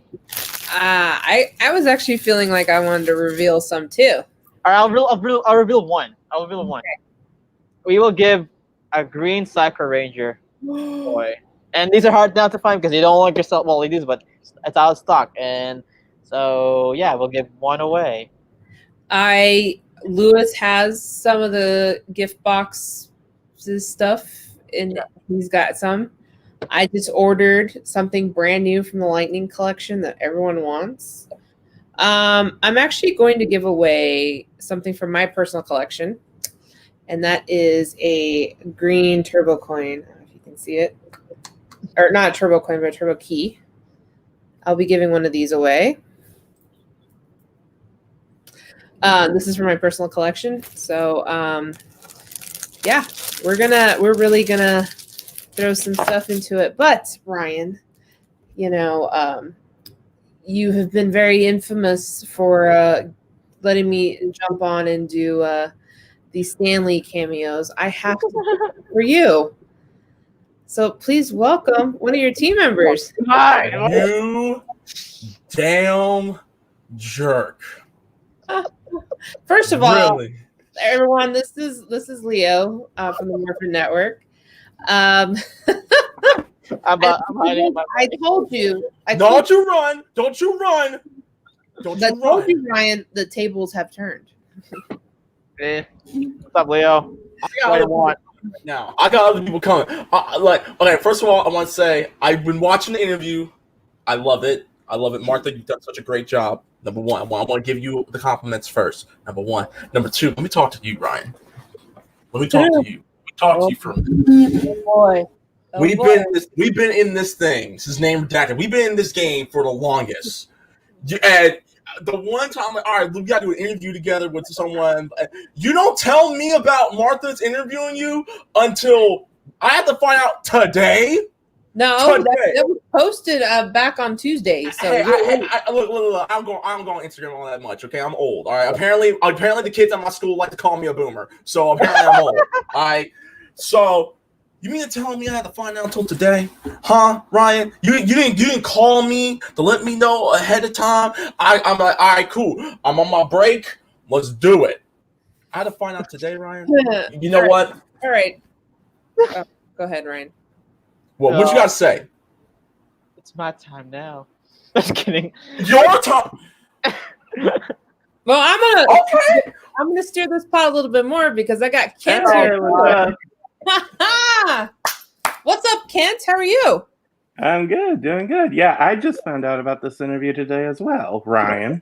I was actually feeling like I wanted to reveal some too. All right, I'll reveal one. I will be the one. We will give a green Psycho Ranger toy. And these are hard now to find because you don't want yourself well these, but it's out of stock. And so yeah, we'll give one away. Lewis has some of the gift boxes stuff, and he's got some. I just ordered something brand new from the Lightning collection that everyone wants. I'm actually going to give away something from my personal collection, and that is a green turbo coin. I don't know if you can see it. Or not a turbo coin, but a turbo key. I'll be giving one of these away. This is for my personal collection. So yeah, we're really gonna throw some stuff into it. But Ryan, you know, you have been very infamous for letting me jump on and do the Stanley cameos. I have to do it for you. So please welcome one of your team members. Hi. You damn jerk. First of all, Really? everyone, this is Leo from the Morphin Network. I'm hiding my I told you. Don't you run. Don't you run. Don't I you told run. you, Ryan, the tables have turned. What's up, Leo? I What do you want? Now, I got other people coming. Okay, first of all, I want to say I've been watching the interview. I love it. Martha, you've done such a great job. Number one, I want to give you the compliments first. Number one. Number two, let me talk to you, Ryan. Let me talk to you. Talk to you for a minute. Oh boy. We've been in this thing. This is name redacted. We've been in this game for the longest. And the one time, all right, we got to do an interview together with someone. You don't tell me about Martha's interviewing you until I have to find out today. No, that was posted back on Tuesday. So Hey, look, I don't go on Instagram all that much. Okay, I'm old. All right. Apparently the kids at my school like to call me a boomer. So apparently I'm old. All right. So you mean to tell me I had to find out until today, huh, Ryan? You didn't call me to let me know ahead of time. I'm like, all right, cool. I'm on my break. Let's do it. I had to find out today, Ryan. You know what? All right. Go ahead, Ryan. What you got to say? It's my time now. Just kidding. Your time. Well, Okay. I'm gonna steer this pot a little bit more because I got Kent Oh, here. What's up, Kent? How are you? I'm good, doing good. Yeah, I just found out about this interview today as well, Ryan.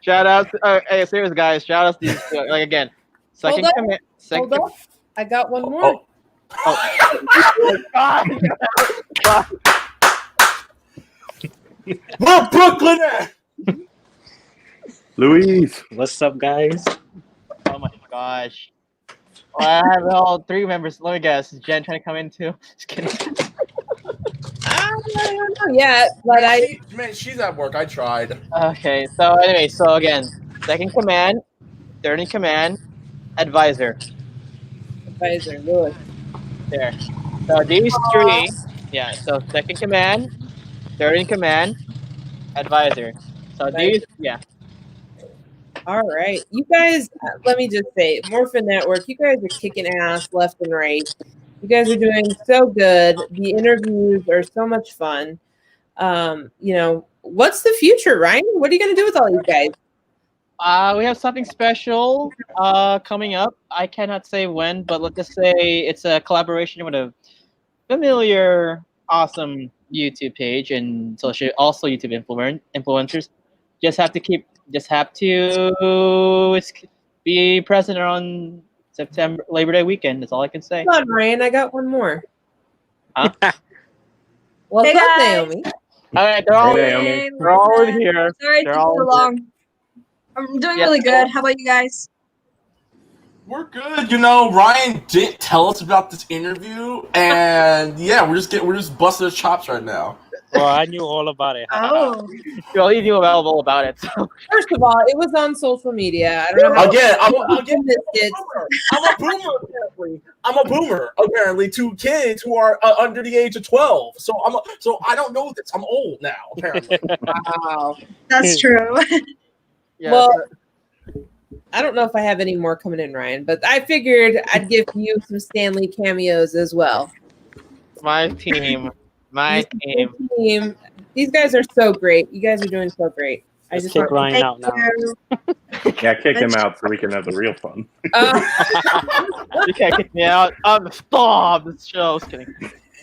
Shout out to, hey, serious guys, shout out to these like again. Second commit. Hold up. I got one more. Where Brooklyn at? Luis. What's up, guys? Oh my gosh. Well, I have all three members. Let me guess. Is Jen trying to come in too? Just kidding. I don't know yet, but Man, she's at work. I tried. Okay, so anyway, so again, second command, third in command, advisor. advisor Lewis. There. So these three, yeah. So second command, third in command, advisor. So these, yeah. All right, you guys. Let me just say, Morphin Network. You guys are kicking ass left and right. You guys are doing so good. The interviews are so much fun. You know, what's the future, Ryan? What are you gonna do with all these guys? We have something special coming up. I cannot say when, but let's just say it's a collaboration with a familiar, awesome YouTube page and social, also YouTube influencers. Just have to be present on September Labor Day weekend. That's all I can say. Come on, Ryan. I got one more. Huh? What's Hey, up, guys. Naomi? All right, they're all Hey, they're all here. Sorry it They're took all so long. I'm doing really good. How about you guys? We're good. You know, Ryan didn't tell us about this interview, and yeah, we're just busting his chops right now. Well, I knew all about it. Oh, Well, you knew available about it. So. First of all, it was on social media. I don't know how Again, you missed it. I'm a boomer. Apparently, I'm a boomer. Apparently, to kids who are under the age of 12. So I don't know this. I'm old now. Apparently. Wow. that's true. Yeah, Well, I don't know if I have any more coming in, Ryan, but I figured I'd give you some Stanley cameos as well. My team. My team. These guys are so great. You guys are doing so great. I Let's just kick want Ryan out now. Yeah, kick him out so we can have the real fun. You can't kick me out. Stop this show. Just kidding.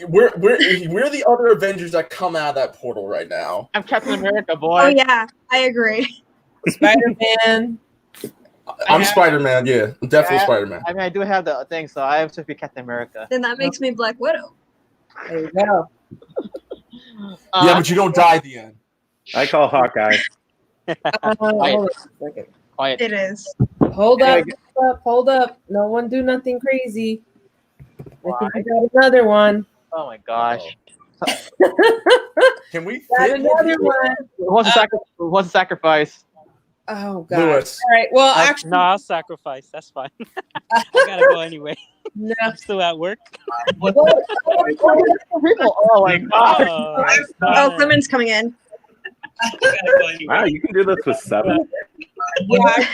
We're the other Avengers that come out of that portal right now. I'm Captain America, boy. Oh yeah, I agree. Spider-Man. I'm Spider-Man. Yeah, I'm definitely Spider-Man. I mean, I do have the thing, so I have to be Captain America. Then that makes me Black Widow. There you go. Yeah, but you don't die at the end. I call Hawkeye. Hold on a second. Quiet. It is. Hold up. No one do nothing crazy. Why? I think we got another one. Oh my gosh. Can we Got fit more another people? one. Who wants to sacrifice? Oh god. Lewis. All right. Well, actually, No, I'll sacrifice. That's fine. I gotta go anyway. no. I'm still at work. Oh my god. Oh, Clement's coming in. Wow, you can do this with 7. Yeah,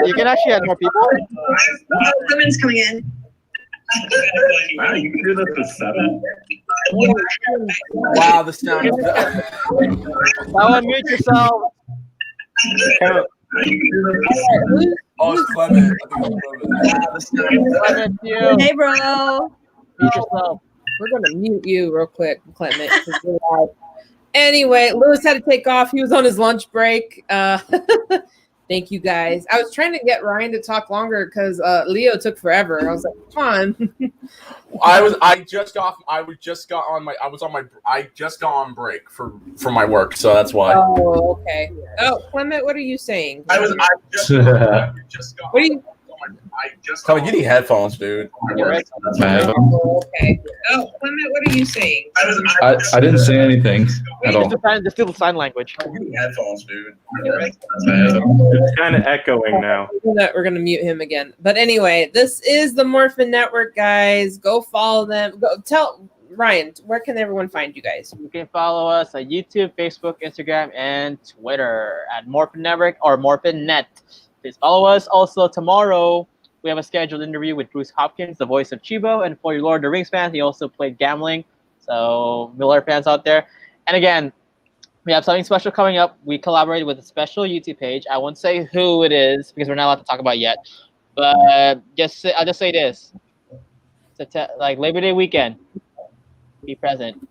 You can actually add more people. Oh, Clement's coming in. Wow, you can do this with 7. Wow, the sound. Someone mute yourself. Oh, it's Clement. I think it's Clement. Clement, you. Hey, bro. Mute yourself. we're gonna mute you real quick, Clement. 'Cause you're loud. Anyway, Lewis had to take off. He was on his lunch break. Thank you guys. I was trying to get Ryan to talk longer because Leo took forever. I was like, come on. I just got on break for my work, so that's why. Oh, okay. Oh, Clement, what are you saying? I just got What are you? Come on, you need headphones, dude. Oh, okay. Oh, Clement, what are you saying? I didn't say anything at all. Just do the sign language. You need headphones, dude. It's kind of echoing now. We're gonna mute him again. But anyway, this is the Morphin Network, guys. Go follow them. Go tell Ryan, where can everyone find you guys? You can follow us on YouTube, Facebook, Instagram, and Twitter at Morphin Network or Morphin Net. Please follow us. Also, tomorrow we have a scheduled interview with Bruce Hopkins, the voice of Chibo, and for your Lord of the Rings fans, he also played Gambling. So, Miller fans out there. And again, we have something special coming up. We collaborated with a special YouTube page. I won't say who it is because we're not allowed to talk about it yet. But I'll just say this: it's like Labor Day weekend. Be present.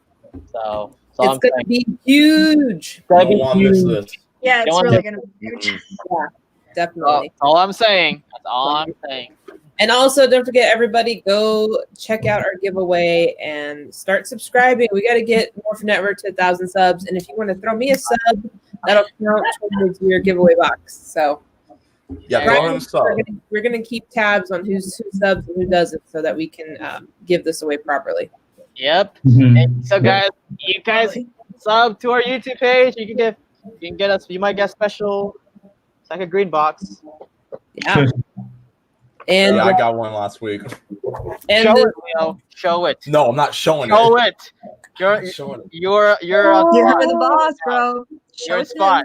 So It's gonna be huge. That'd be Don't want to miss huge. this. Yeah, it's Don't really want gonna be huge. Yeah, definitely. That's all I'm saying. That's all I'm saying. And also, don't forget, everybody, go check out our giveaway and start subscribing. We got to get Morphin Network to 1,000 subs. And if you want to throw me a sub, that'll count towards your giveaway box. So, Yeah, Right. throw him sub. we're gonna keep tabs on who subs and who doesn't, so that we can give this away properly. Yep. Mhm. And so guys, you guys sub to our YouTube page. You can get us. You might get special. It's like a green box. Yeah. And Yeah, I got one last week. and Show the- it, Leo. Show it. No, I'm not showing Show it. it. You're I'm showing it. you're on You're spot. the boss, bro. You're in Show spot.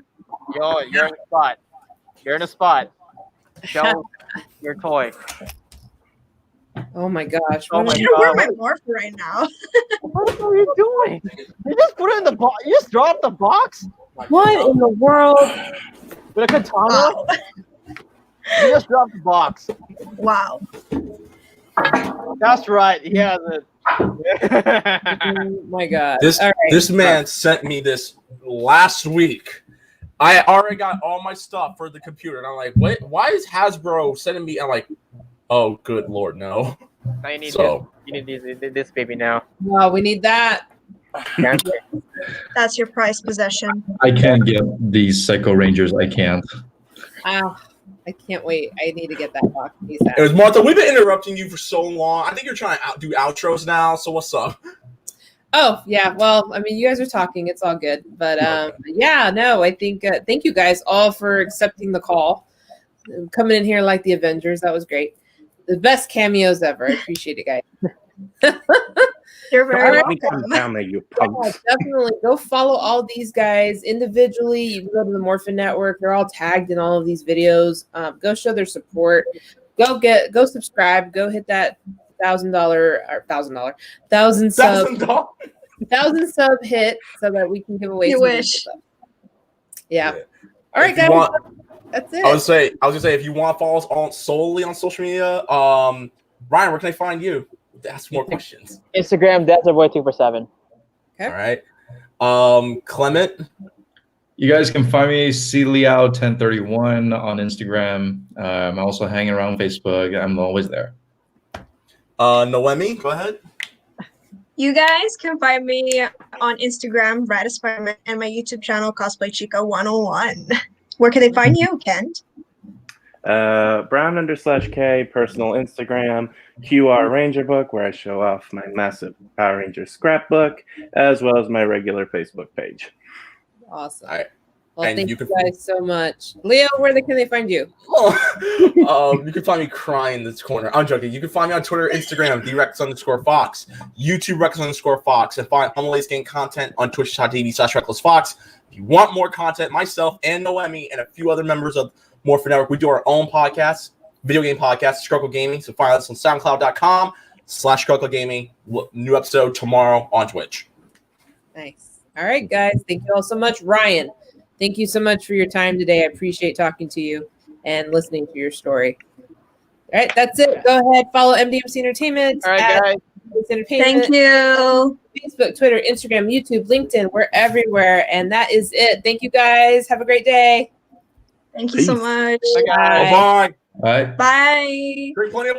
You're in a spot. You're in a spot. Show your toy. oh my gosh! Oh my I god. wear my morph right now. What are you doing? You just put it in the box. You just dropped the box What in the world? with a katana. Wow. You just dropped the box. Wow. That's right. He has it. Oh my god! This All right. this man sent me this last week. I already got all my stuff for the computer, and I'm like, "What? Why is Hasbro sending me?" I'm like, "Oh, good lord, no!" Now you need So this. You need this baby now. Well, we need that. That's your prized possession. I can't get these Psycho Rangers. I can't. I can't wait. I need to get that box. ASAP. it was Martha. We've been interrupting you for so long. I think you're trying to do outros now. So what's up? Oh yeah, well, I mean, you guys are talking. It's all good, but yeah, no, I think thank you guys all for accepting the call, coming in here like the Avengers. That was great. The best cameos ever. I appreciate it, guys. You're very All right. Let me come welcome. down there, you Yeah, punks. definitely go follow all these guys individually. You can go to the Morphin Network. They're all tagged in all of these videos. Go show their support. Go subscribe. Go hit that $1,000 sub hit so that we can give away. You some wish. stuff. Yeah. Yeah. All right, If you guys. want- That's I was it. gonna say if you want to follow us on solely on social media, Ryan, where can I find you? To ask more questions. Instagram, that's our boy 247. Okay. All right. Clement. You guys can find me cliao1031 on Instagram. I'm also hanging around Facebook. I'm always there. Noemi, go ahead. You guys can find me on Instagram, Radispiderman, and my YouTube channel, Cosplay Chica 101. Where can they find you, Kent? Brown_K, personal Instagram, QR Ranger book, where I show off my massive Power Ranger scrapbook, as well as my regular Facebook page. Awesome. All right. Well, And thank you you can- guys so much. Leo, where can they find you? You can find me crying in this corner. I'm joking. You can find me on Twitter, Instagram, DRex_Fox, YouTube Rex_Fox, and find Unrelated Game content on twitch.tv/RecklessFox. If you want more content, myself and Noemi and a few other members of Morphin Network, we do our own podcast, video game podcast, Struggle Gaming. So find us on SoundCloud.com/Struggle Gaming. New episode tomorrow on Twitch. Nice. All right, guys. Thank you all so much. Ryan, thank you so much for your time today. I appreciate talking to you and listening to your story. All right, that's it. Go ahead, follow MDMC Entertainment. All right, at guys. MDMC Entertainment. Thank you. Facebook, Twitter, Instagram, YouTube, LinkedIn. We're everywhere. And that is it. Thank you, guys. Have a great day. Thank you so Peace. much. Bye, guys. Bye. All right. Bye. Drink plenty of